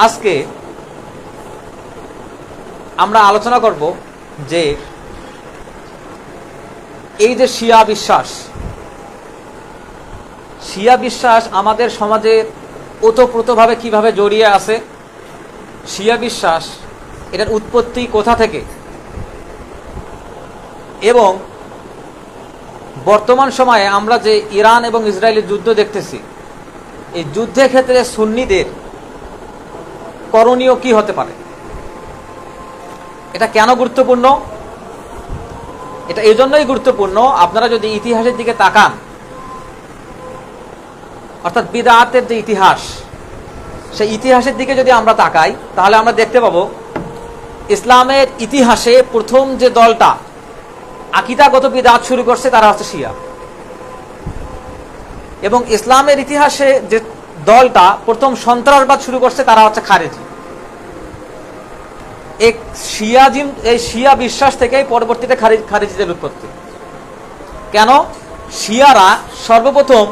আজকে আমরা আলোচনা করব যে এই যে শিয়া বিশ্বাস আমাদের সমাজে ওতপ্রোতভাবে কিভাবে জড়িয়ে আছে, শিয়া বিশ্বাস এটার উৎপত্তি কোথা থেকে, এবং বর্তমান সময়ে আমরা যে ইরান এবং ইসরায়েলের যুদ্ধ দেখতেছি, এই যুদ্ধের ক্ষেত্রে সুন্নিদের করণীয় কি হতে পারে, এটা কেন গুরুত্বপূর্ণ? এটা এই জন্যই গুরুত্বপূর্ণ, আপনারা যদি ইতিহাসের দিকে তাকান, অর্থাৎ বিদআতের যে ইতিহাস, সেই ইতিহাসের দিকে যদি আমরা তাকাই, তাহলে আমরা দেখতে পাবো ইসলামের ইতিহাসে প্রথম যে দলটা আকীদাগত বিদআত শুরু করছে তারা হচ্ছে শিয়া, এবং ইসলামের ইতিহাসে যে দলটা প্রথম সন্ত্রাসবাদ শুরু করছে তারা হচ্ছে খারেজি। এই শিয়া বিশ্বাস থেকেই পরবর্তীতে খারেজিদের উৎপত্তি। কেন? শিয়ারা সর্বপ্রথম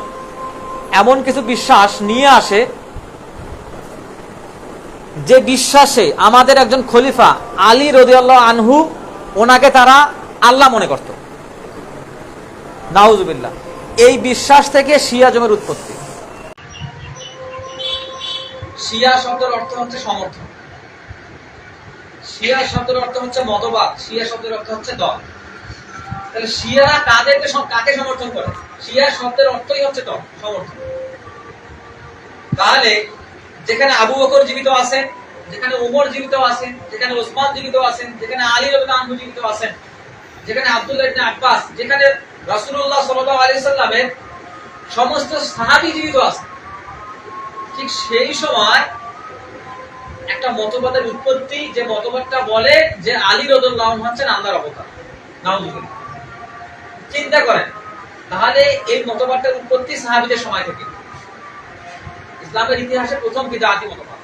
এমন কিছু বিশ্বাস নিয়ে আসে যে বিশ্বাসে আমাদের একজন খলিফা আলী রাদিয়াল্লাহু আনহু, ওনাকে তারা আল্লাহ মনে করত। নাউজুবিল্লাহ। এই বিশ্বাস থেকে শিয়াজমের উৎপত্তি। শিয়া শব্দের অর্থ হচ্ছে সমর্থন, শিয়া শব্দের অর্থ হচ্ছে মতবাদ, শিয়া শব্দের অর্থ হচ্ছে দল। তাহলে শিয়ারা কাকে সমর্থন করে? শিয়া শব্দের অর্থই হচ্ছে দল, সমর্থন। তাহলে যেখানে আবু বকর জীবিত আছেন, যেখানে উমর জীবিত আছেন, যেখানে ওসমান জীবিত আছেন, যেখানে আলী রাদিয়াল্লাহু আনহু জীবিত আছেন, যেখানে আব্দুল্লাহ ইবনে আব্বাস, যেখানে রাসূলুল্লাহ সাল্লাল্লাহু আলাইহি সাল্লামের সমস্ত সাহাবী জীবিত আছেন, ঠিক সেই সময় একটা মতবাদের উৎপত্তি, যে মতবাদটা বলে যে আলী রাদিয়াল্লাহু আনহু হচ্ছেন আল্লাহর অবতার। নাউজুবিল্লাহ। চিন্তা করেন, তাহলে এই মতবাদটার উৎপত্তি সাহাবীদের সময় থেকে। ইসলামের ইতিহাসে প্রথম বিদআতি মতবাদ।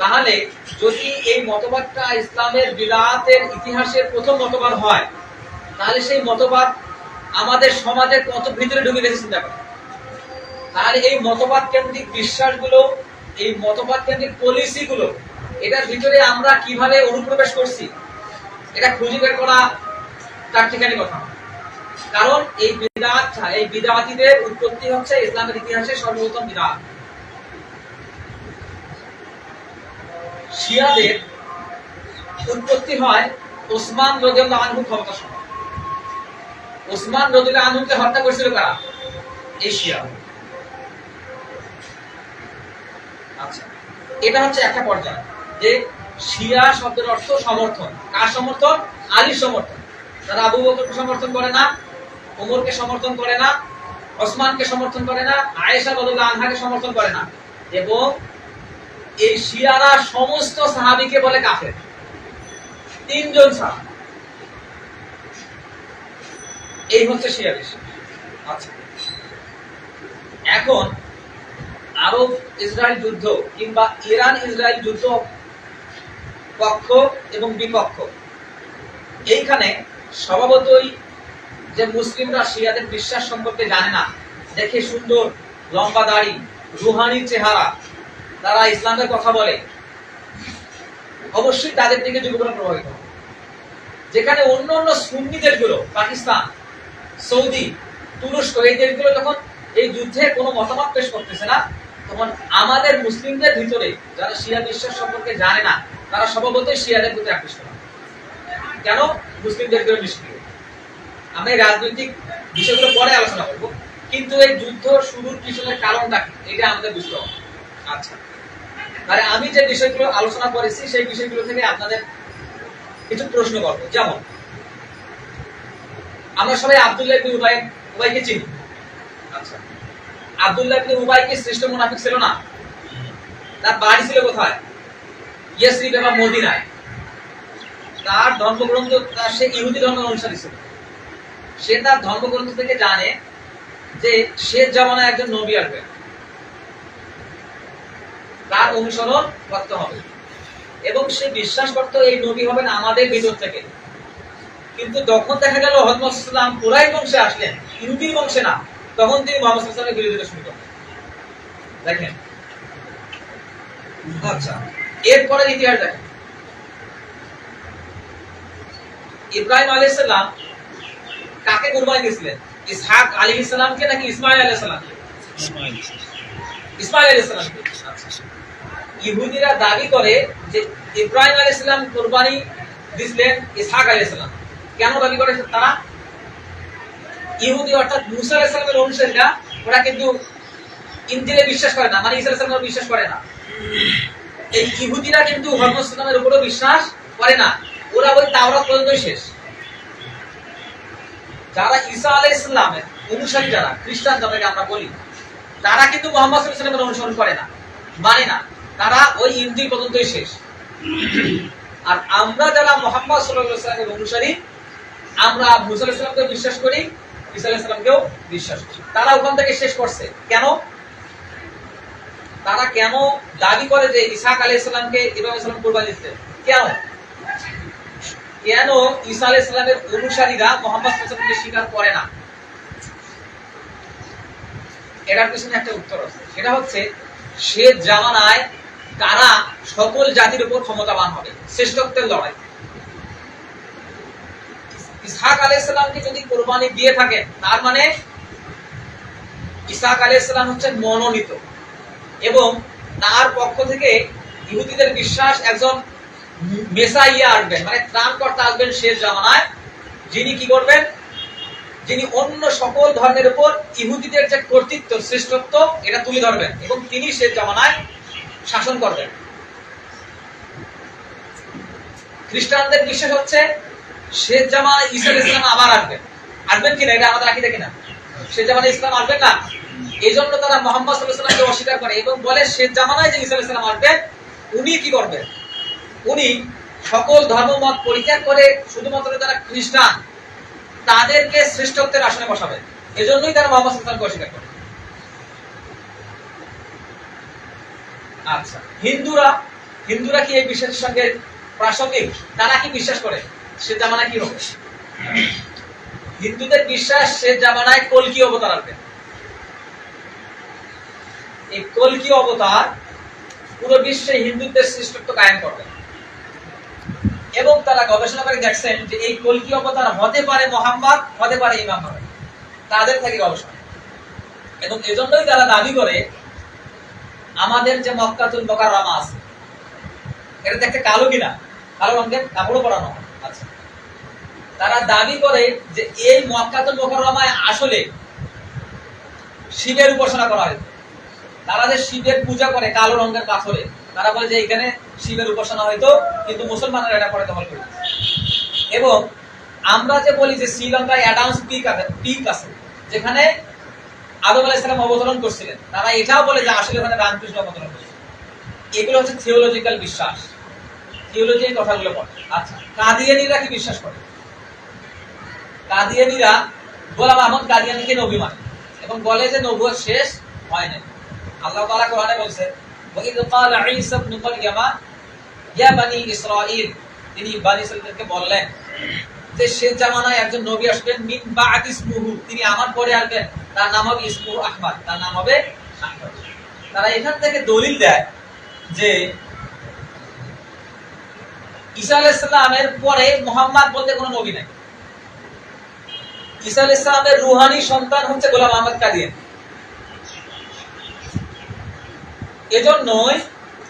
তাহলে যদি এই মতবাদটা ইসলামের বিদআতের ইতিহাসের প্রথম মতবাদ হয়, তাহলে সেই মতবাদ আমাদের সমাজের কত ভিতরে ঢুকে গেছে চিন্তা করেন। তাহলে এই মতবাদ কেন্দ্রিক বিশ্বাসগুলো, এই মতবাদ কেন্দ্রিক পলিসিগুলো, এটার ভিতরে আমরা কিভাবে অনুপ্রবেশ করছি, এটা খুঁজে বের করা তার ঠিকানি কথা। কারণ এই বিদআতীদের উৎপত্তি হচ্ছে ইসলামের ইতিহাসে সর্বপ্রথম বিদআত। শিয়াদের উৎপত্তি হয় ওসমান রাদিয়াল্লাহু আনহু ক্ষমতার সময়। ওসমান রাদিয়াল্লাহু আনহুকে হত্যা করেছিল কারা? এই শিয়া। আচ্ছা, এটা হচ্ছে একটা পর্যায়, যে শিয়া শব্দের অর্থ সমর্থন। কার সমর্থন? আলীর সমর্থন। তারা আবু বকরকে সমর্থন করে না, ওমরকে সমর্থন করে না, ওসমানকে সমর্থন করে না, আয়েশা রাদিয়াল্লাহু আনহাকে সমর্থন করে না, এবং এই শিয়ারা সমস্ত সাহাবীকে বলে কাফের। 3 জন সাহাবী। এই হচ্ছে শিয়া বিশ্বাস। আচ্ছা, এখন আরব ইসরায়েল যুদ্ধ কিংবা ইরান ইসরায়েল যুদ্ধ পক্ষ এবং বিপক্ষ, এইখানে স্বভাবতই যে মুসলিমরা শিয়াদের বিশ্বাস সম্পর্কে জানে না, দেখে সুন্দর লম্বা দাড়ি, রুহানি চেহারা, তারা ইসলামের কথা বলে, অবশ্যই তাদের দিকে যুবকরা প্রভাবিত। যেখানে অন্য অন্য সুন্নি দেশগুলো, পাকিস্তান, সৌদি, তুরস্ক, এই দেশগুলো যখন এই যুদ্ধে কোনো মতামত পেশ করতেছে না, তখন আমাদের মুসলিমদের ভিতরে যারা শিয়া বিশ্বাস সম্পর্কে জানে না, তারা স্বভাবতই শিয়াদের প্রতি আকৃষ্ট হয়। কেন? মুসলিমদের ভিতরে নিষ্ক্রিয়। আমরা এই রাজনৈতিক বিষয়গুলো পরে আলোচনা করব, কিন্তু এই যুদ্ধ শুরুর পিছনের কারণটা কি, এটা আমাদের বুঝতে হবে। আচ্ছা, তাহলে আমি যে বিষয়গুলো আলোচনা করেছি সেই বিষয়গুলো থেকে আপনাদের কিছু প্রশ্ন করব। যেমন, আমরা সবাই আব্দুল্লাহ ইবনে উবাইকে চিনি। আচ্ছা, আব্দুল্লাহ ইবনে উবাই কি শ্রেষ্ঠ মুনাফিক ছিল না? তার বাড়ি ছিল কোথায়? ইয়াসরিব বা মদিনায়। তার ধর্মগ্রন্থ, সে ইহুদি ধর্মের অনুসারী ছিল। সে তার ধর্মগ্রন্থ থেকে জানে যে শেষ জামানায় একজন নবী আসবে, তার অনুসরণ করতে হবে, এবং সে বিশ্বাস করত এই নবী হবেন আমাদের ভিতর থেকে। কিন্তু যখন দেখা গেল হযরত মুহাম্মদ সাল্লাল্লাহু আলাইহি ওয়াসাল্লাম কুরাইশ বংশে আসলেন, ইহুদির বংশে না, তখন তিনি মুহাম্মদ সাল্লাল্লাহু আলাইহি ওয়াসাল্লামের বিরোধিতা শুরু করলেন। দেখেন, আচ্ছা, এরপরে ইতিহাস দেখেন। ইব্রাহিম আলাইহিস সালাম কাকে কুরবানি দিয়েছিলেন? ইসহাক আলাইহিস সালামকে নাকি ইসমাঈল আলাইহিস সালামকে? ইসমাঈল আলাইহিস সালামকে। আচ্ছা, ইহুদিরা দাবি করে যে ইব্রাহিম আলাইহিস সালাম কুরবানি দিয়েছিলেন ইসহাক আলাইহিস সালাম। কেন দাবি করে তারা? ইহুদি অর্থাৎ মুসা আলাইহিস সালামের অনুসারীরা ওরা কিন্তু ইনজিলে বিশ্বাস করে না, মানে ঈসা আলাইহিস সালামের বিশ্বাস করে না। এই ইহুদিরা কিন্তু মুহাম্মদ সাল্লাল্লাহু আলাইহি ওয়াসাল্লামের উপরও বিশ্বাস করে না, ওরা ওই তাওরাত পর্যন্তই শেষ। যারা ঈসা আলাইহিস সালামের অনুসারী, যারা খ্রিস্টান যাদেরকে আমরা বলি, তারা কিন্তু মুহাম্মদ সাল্লাল্লাহু আলাইহি ওয়াসাল্লামের অনুসরণ করে না, মানে না, তারা ওই ইনজিল পর্যন্তই শেষ। আর আমরা যারা মুহাম্মদ সাল্লাল্লাহু আলাইহি ওয়াসাল্লামের অনুসারী, আমরা মুসা আলাইহিস সালামকে বিশ্বাস করি, ঈসা আলাইহিস সালামকেও বিশ্বাস করি। তারা ওখান থেকে শেষ করছে। কেন? তারা কেন দাবি করে যে ইসহাক আলাইহিস সালামকে ইব্রাহিম আলাইহিস সালাম কুরবানি দিতেন? কেন কেন ঈসা আলাইহিস সালামের অনুসারীরা মুহাম্মদ সাল্লাল্লাহু আলাইহি ওয়াসাল্লামকে স্বীকার করে না? এটার পিছনে একটা উত্তর আছে। সেটা হচ্ছে, সে জামানায় তারা সকল জাতির উপর ক্ষমতাবান হবে, শ্রেষ্ঠত্বের লড়াই। ইসহাক আলাইহিস সালামকে যদি কুরবানি দিয়ে থাকেন, তার মানে ইসহাক আলাইহিস সালাম হচ্ছেন মনোনীত, এবং তার পক্ষ থেকে ইহুদিদের বিশ্বাস একজন মেসাইয়া আসবেন, মানে ত্রাণকর্তা আসবেন শেষ জামানায়, যিনি কি করবেন? যিনি অন্য সকল ধর্মের উপর ইহুদিদের যে কর্তৃত্ব, শ্রেষ্ঠত্ব, এটা তুলে ধরবেন, এবং তিনি শেষ জামানায় শাসন করবেন। খ্রিস্টানদের বিশ্বাস হচ্ছে শেষ জামানায় ঈসা আলাইহিস সালাম আবার আসবেন। আসবেন কিনা এটা আমাদের আকিদা কিনা? শেষ জামানায় ইসলাম আসবেন না, এই জন্য তারা মুহাম্মদ সাল্লাল্লাহু আলাইহি ওয়াসাল্লামকে অস্বীকার করে এবং বলে শেষ জামানায় যে ঈসা আলাইহিস সালাম আসবেন, উনি কি করবেন? উনি সকল ধর্মমত পরিত্যাগ করে শুধুমাত্র যারা খ্রিস্টান, তাদেরকে শ্রেষ্ঠত্বের আসনে বসাবেন। এজন্যই তারা মুহাম্মদ সাল্লাল্লাহু আলাইহি ওয়াসাল্লামকে অস্বীকার করে। আচ্ছা, হিন্দুরা কি এই বিশ্বাসের সঙ্গে প্রাসঙ্গিক? তারা কি বিশ্বাস করে শেষ জামানায় কি হবে? হিন্দুদের বিশ্বাস শেষ জামানায় কলকি অবতার আসবে। এই কলকি অবতার পুরো বিশ্বে হিন্দুদের শ্রেষ্ঠত্ব কায়েম করবে, এবং তারা গবেষণা করে দেখছেন যে এই কলকি অবতার হতে পারে মুহাম্মদ, হতে পারে ইমাম মাহমুদ, তাদের থেকে গবেষণা। এবং এজন্যই তারা দাবি করে আমাদের যে মক্কাতুল মুকাররমা আছে, এটা দেখতে কালো কিনা, কালো রঙের কাপড়ও পরানো। আচ্ছা, তারা দাবি করে যে এই মক্কাতুল মুকাররমায় আসলে শিবের উপাসনা করা হয়। তারা যে শিবের পূজা করে কালো রঙের পাথরে, তারা বলে যে এখানে শিবের উপাসনা হয়তো, কিন্তু মুসলমানরা এটা করে দখল করে। এবং আমরা যে বলি যে শ্রীলঙ্কায় অ্যাডামস পিক আছে, যেখানে আদম আলাইহিস সালাম অবতরণ করছিলেন, তারা এটাও বলে যে আসলে ওখানে রামকৃষ্ণ অবতরণ করছিলেন। এগুলো হচ্ছে থিওলজিক্যাল বিশ্বাস, থিওলজি এই কথাগুলো বলে। আচ্ছা, কাদিয়ানীরা কি বিশ্বাস করে? কাদিয়ানীরা গোলাম আহমদ কাদিয়ানীকে নবী মানে, এবং বলে যে নবুয়ত শেষ হয় না। আল্লাহ তাআলা কোরআনে বলেছেন, ওয়াইদ ক্বালা ঈসা ইবনে মারইয়াম ইয়া বনি ইসরাঈল, তিনি বনি ইসরাঈলকে বললেন যে শেষ জামানায় একজন নবী আসবেন, মিন বা'দ ইসমুহু, তিনি আমার পরে আসবেন, তার নাম হবে ইসমুহু আহমদ, তার নাম হবে আহমদ। তারা এখান থেকে দলিল দেয় যে ঈসা আলাইহিস সালামের পরে মুহাম্মদ বলতে কোনো নবী নাই। ঈসা আলাইহিস সালামের রূহানি সন্তান হচ্ছে গোলাম আহমদ কাদিয়ানী। এজন্যই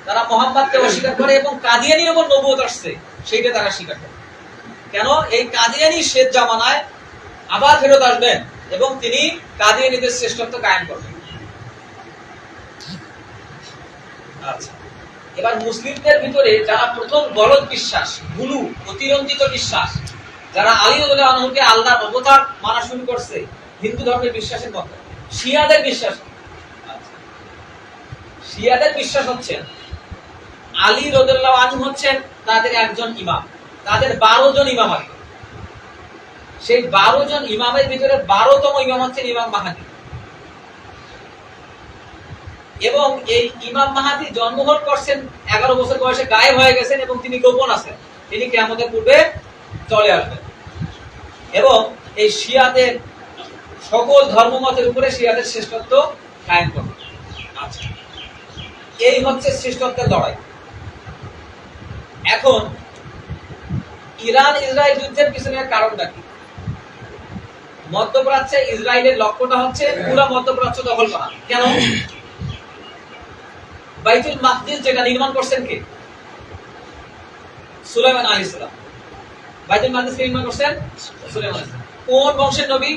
তারা মুহাম্মদকে অস্বীকার করে, এবং কাদিয়ানীর উপর নবুয়ত আসছে সেইটা তারা স্বীকার করে। কেন? এই কাদিয়ানী শেষ জামানায় আবার ফেরত আসবেন, এবং তিনি কাদিয়ানীদের শ্রেষ্ঠত্ব কায়েম করবেন। আচ্ছা, এবার মুসলিমদের ভিতরে যারা প্রথম গলদ বিশ্বাস, ভুলু অতিরঞ্জিত বিশ্বাস, যারা আলী রাদিয়াল্লাহু আনহুকে আল্লাহর অবতার মানা শুরু করছে হিন্দু ধর্মের বিশ্বাসের মতো, শিয়াদের বিশ্বাস। শিয়াদের বিশ্বাস হচ্ছে আলী রাদিয়াল্লাহু আনহু হচ্ছেন তাদের একজন ইমাম, তাদের 12 জন ইমাম আছে। সেই 12 জন ইমামের ভিতরে 12তম ইমাম হচ্ছেন ইমাম মাহদী, এবং এই ইমাম মাহদী জন্মগ্রহণ করছেন 11 বছর বয়সে, গায়েব হয়ে গেছেন, এবং তিনি গোপন আছেন, তিনি কিয়ামতের পূর্বে চলে আসবেন। এবং এই শিয়াদের সকল ধর্মমতের উপরে শিয়াদের শ্রেষ্ঠত্ব কায়েম করবে। আচ্ছা, এই হচ্ছে শ্রেষ্ঠত্বের লড়াই। এখন ইরান ইসরায়েল যুদ্ধের পিছনের কারণটা কি? মধ্যপ্রাচ্যে ইসরায়েলের লক্ষ্যটা হচ্ছে পুরো মধ্যপ্রাচ্য দখল করা। কেন? বাইতুল মাকদিস যেটা নির্মাণ করছেন কে? সুলাইমান আলাইহিস সালাম। বাইতুল মাকদিস কে নির্মাণ করছেন? সুলাইমান আলাইহিস সালাম। কোন বংশের নবী?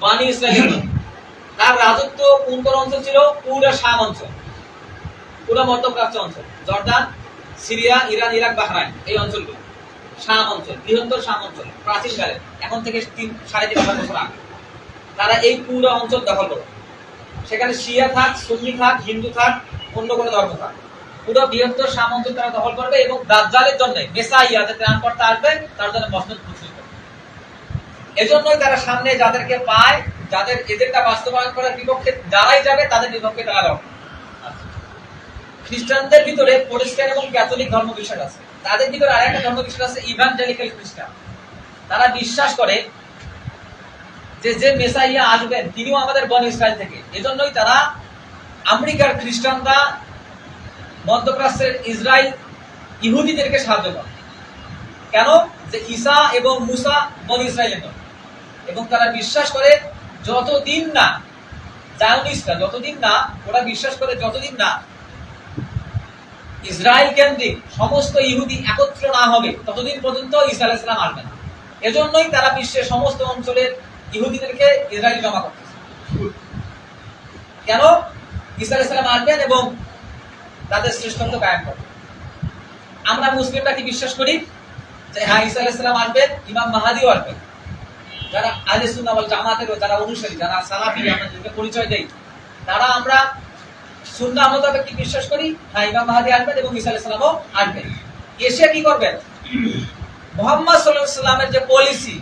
বানি ইসরাইলের নবী। তার রাজত্ব কোন কোন অঞ্চল ছিল? পুরো শাম অঞ্চল, পুরো মধ্যপ্রাচ্য অঞ্চল, Jordan, Syria, Iran, Iraq, Bahrain, এই অঞ্চলগুলো শাম অঞ্চল, বৃহত্তর শাম অঞ্চল। প্রাচীনকালে, এখন থেকে 3-3.5 বছর আগে তারা এই পুরো অঞ্চল দখল করে। সেখানে শিয়া থাক, সুন্নি থাক, হিন্দু থাক, অন্য কোনো ধর্ম থাক, পুরো বৃহত্তর শাম অঞ্চল তারা দখল করবে এবং দাজ্জালের জন্য, মেসাইয়া যে ত্রাণকর্তা আসবে তার জন্য মসনদ প্রস্তুত করবে। এজন্যই তারা সামনে যাদেরকে পায়, যাদের এজেন্ডা বাস্তবায়ন করার বিপক্ষে যারাই যাবে তাদের বিপক্ষে তারা লড়বে। খ্রিস্টানদের ভিতরে প্রোটেস্ট্যান্ট এবং ক্যাথলিক ধর্ম বিশ্বাস আছে। তাদের ভিতরে আরেকটা ধর্ম বিশ্বাস আছে, ইভানজেলিক্যাল খ্রিস্টান। তারা বিশ্বাস করে যে মেসাইয়া আসবেন তিনিও আমাদের বনি ইসরায়েল থেকে। এজন্যই তারা আমেরিকার খ্রিস্টানরা মধ্যপ্রাচ্যের ইসরায়েল ইহুদিদেরকে সাহায্য করে। কেন? যে ঈসা এবং মুসা বনি ইসরায়েলের নয়, এবং তারা বিশ্বাস করে যতদিন না জায়নিস্টরা, যতদিন না ওরা বিশ্বাস করে যতদিন না ইসরায়েল কেন্দ্রিক সমস্ত ইহুদি একত্র না হবে ততদিন পর্যন্ত ঈসা আলাইহিস সালাম আসবে না। এজন্যই তারা বিশ্বের সমস্ত অঞ্চলের ইহুদিদেরকে ইসরায়েল জমা করতেছে। কেন? ঈসা আলাইহিস সালাম আসবেন এবং তাদের শ্রেষ্ঠত্ব কায়েম করবে। আমরা মুসলিমরা কি বিশ্বাস করি যে হ্যাঁ ঈসা আলাইহিস সালাম আসবেন, ইমাম মাহদিও আসবেন। যারা আহলে সুন্নাহ ওয়াল জামাতের যারা অনুসারী, যারা সালাফি, আমাদেরকে পরিচয় দেই, তারা আমরা সুন্নাহ মোতাবেক কি বিশ্বাস করি? হ্যাঁ, ইমাম মাহদি আসবেন এবং ঈসা আলাইহিস সালামও আসবেন। এসে কি করবেন? মুহাম্মদ সাল্লাল্লাহু আলাইহি ওয়াসাল্লামের যে পলিসি,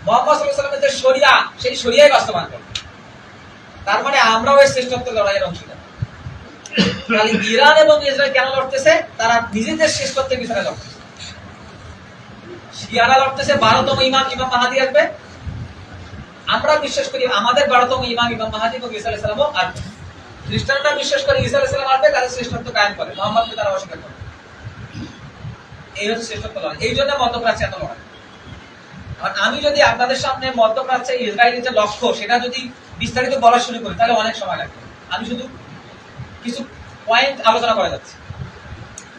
মুহাম্মদ সাল্লাল্লাহু আলাইহি ওয়াসাল্লামের যে শরিয়া, সেই শরিয়াই বাস্তবায়ন করবে। তার মানে আমরাও এই শ্রেষ্ঠত্ব লড়াইয়ের অংশীদার। খালি ইরান এবং ইসরায়েল কেন লড়তেছে? তারা নিজেদের শ্রেষ্ঠত্বের পিছনে লড়তেছে। শিয়ারা লড়তেছে 12তম ইমাম মাহদি আসবে। আমরা বিশ্বাস করি আমাদের 12তম ইমাম মাহদি এবং ঈসা আলাইহিস সালামও আসবে। খ্রিস্টানরা বিশ্বাস করে ঈসা আলাইহিস সালাম আসবে, তাদের শ্রেষ্ঠত্ব কায়েম করে, মুহাম্মদকে তারা অস্বীকার করে। এই হচ্ছে শ্রেষ্ঠত্ব লড়াই। এই জন্য মধ্যপ্রাচ্যে এত লড়াই। আর আমি যদি আপনাদের সামনে মধ্যপ্রাচ্যে ইসরায়েলের যে লক্ষ্য সেটা যদি বিস্তারিত বলা শুরু করি তাহলে অনেক সময় লাগবে। আমি শুধু কিছু পয়েন্ট আলোচনা করে যাচ্ছি,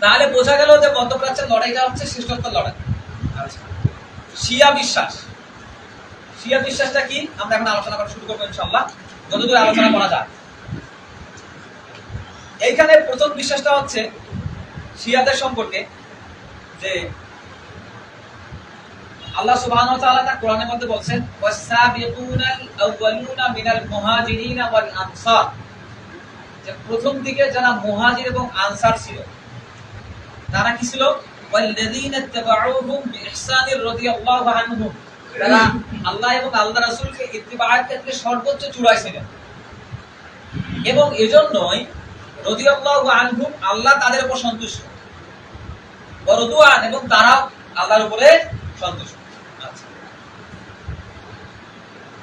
তাহলে বোঝা গেল যে মধ্যপ্রাচ্যের লড়াইটা হচ্ছে শ্রেষ্ঠত্ব লড়াই। শিয়া বিশ্বাস, শিয়া বিশ্বাসটা কি আমরা এখন আলোচনা করা শুরু করবো ইনশাআল্লাহ, যতদূর আলোচনা করা যায়। এইখানে প্রথম বিশ্বাসটা হচ্ছে শিয়াদের সম্পর্কে যে আল্লাহ সুবহানাহু ওয়া তাআলা তার কোরআনের মধ্যে বলছেন ওয়াস-সাবিকুনাল আউয়ালুনা মিনাল মুহাজিরিনা ওয়াল আনসার, যে প্রথম দিকে যারা মুহাজির এবং আনসার ছিল তারা কি ছিল? ওয়াল্লাযীনা ইত্তাবাউহুম বিইহসানির রাদিয়াল্লাহু আনহুম, তারা আল্লাহ এবং আল্লাহর রাসূলকে ইত্তিবা'র ক্ষেত্রে সর্বোচ্চ চূড়ায় ছিলেন এবং এজন্যই রাদিয়াল্লাহু আনহুম, আল্লাহ তাদের উপর সন্তুষ্ট, ওয়া রাদওয়ান, এবং তারা আল্লাহর উপরে সন্তুষ্ট। আচ্ছা,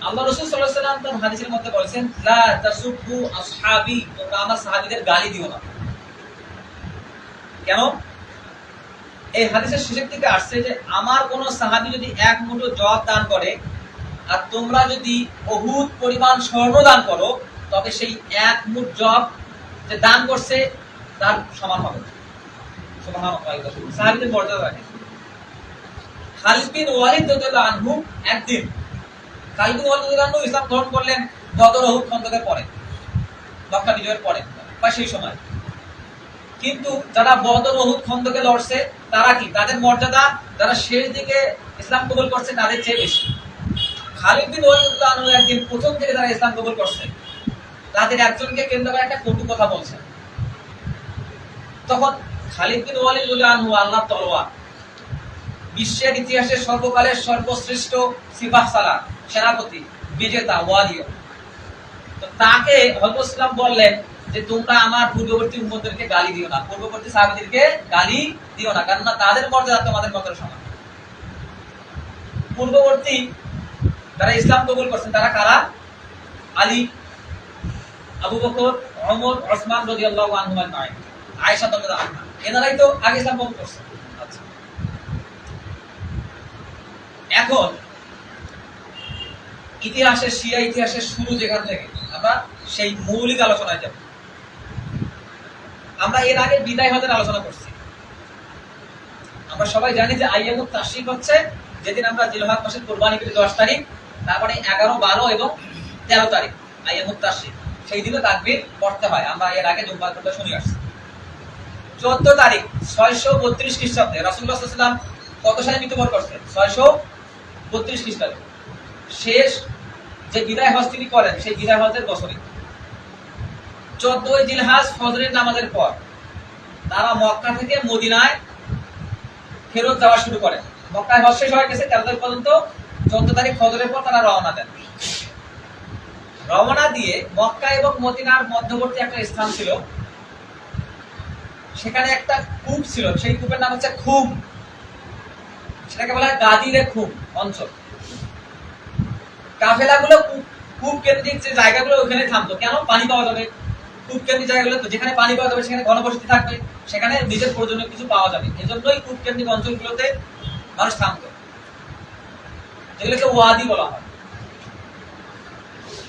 আল্লাহ রাসূল সাল্লাল্লাহু আলাইহি ওয়াসাল্লাম তার হাদিসের মধ্যে বলেছেন লা তাসুব্বু আসহাবি, তোমরা আমার সাহাবীদের গালি দিও না। কেন? এই হাদিসের শেষের দিকে আসছে যে আমার কোন সাহাবী যদি এক মুঠো জব দান করে আর তোমরা যদি উহুদ পরিমাণ স্বর্ণ দান করো, তবে সেই এক মুঠ জব যে দান করছে তার সমান হবে। সুবহানাল্লাহ। সাহাবীদের মর্যাদা রাখে। খালিদ বিন ওয়ালিদ রাদিয়াল্লাহু আনহু একদিন, খালিদ বিন ওয়ালিদ রাদিয়াল্লাহু আনহু ইসলাম গ্রহণ করলেন বদর উহুদ খন্দকের পরে, মক্কা বিজয়ের পরে বা সেই সময়। কিন্তু যারা বদর উহুদ খন্দকে লড়ছে তারা কি, তাদের মর্যাদা যারা শেষ দিকে ইসলাম কবুল করছে তাদের চেয়ে বেশি। খালিদ বিন ওয়ালিদ রাদিয়াল্লাহু আনহু একদিন প্রথম থেকে যারা ইসলাম কবুল করছে তাদের একজনকে কেন্দ্র করে একটা কটু কথা বলছেন। তখন খালিদ বিন ওয়ালিদ রাদিয়াল্লাহু আনহু, আল্লাহর তলোয়ার, বিশ্বের ইতিহাসে সর্বকালের সর্বশ্রেষ্ঠ সিপাহ সালার, সেনাপতি, বিজেতা, ওয়ালি, তো তাকে হযরত ইসলাম বললেন যে তোমরা আমার পূর্ববর্তী উম্মতদেরকে গালি দিও না, পূর্ববর্তী সাহাবীদেরকে গালি দিও না, কারণ তাদের মর্যাদা তোমাদের মর্যাদার সমান। পূর্ববর্তী যারা ইসলাম কবুল করছেন তারা কারা? আলী, আবু বকর, ওমর, ওসমান রাদিয়াল্লাহু আনহুম আজমাইন, আয়েশা রাদিয়াল্লাহু আনহা, এনারাই তো আগে ইসলাম কবুল করছে। আচ্ছা, এখন ইতিহাসের শিয়া ইতিহাসের শুরু যেখান থেকে আমরা সেই মৌলিক আলোচনায় যাব। আমরা এর আগে বিদায় হজের আলোচনা করছি। আমরা সবাই জানি যে আইয়ামুত তাশরিক হচ্ছে যেদিন আমরা জিলহজ মাসের কুরবানি করি 10 তারিখ, তারপরে 11, 12 এবং 13 তারিখ আইয়ামুত তাশরিক, সেই দিনে তাকবীর পড়তে হয়। আমরা এর আগে জুম্মার কথা শুনে আসছি। 14 তারিখ 632 খ্রিস্টাব্দে রাসূলুল্লাহ সাল্লাল্লাহু আলাইহি ওয়াসাল্লাম কত সালে মৃত্যুবরণ করছেন? 632 খ্রিস্টাব্দে। শেষ যে বিদায় হজ তিনি করেন সেই বিদায় হজের বছরে 14 জিলহজ ফজরের নামাজের পর তারা মক্কা থেকে মদিনায় ফেরত যাওয়া শুরু করেন। মক্কায় হজ শেষ হয়ে গেছে 13 তারিখ পর্যন্ত। 14 তারিখ ফজরের পর তারা রওনা দেন। রওনা দিয়ে মক্কা এবং মদিনার মধ্যবর্তী একটা স্থান ছিল, সেখানে একটা কূপ ছিল, সেই কূপের নাম হচ্ছে খুম। সেটাকে বলা হয় গাদিরে খুম অঞ্চল। কাফেলাগুলো কূপ কেন্দ্রিক যে জায়গাগুলো ওখানে থামতো। কেন? পানি পাওয়া যাবে। কূপ কেন্দ্রিক জায়গাগুলো তো যেখানে পানি পাওয়া যাবে সেখানে ঘনবসতি থাকবে, সেখানে নিজের প্রয়োজনীয় কিছু পাওয়া যাবে। এজন্যই কূপ কেন্দ্রিক অঞ্চলগুলোতে মানুষ থামতো, যেগুলোকে ওয়াদি বলা হয়।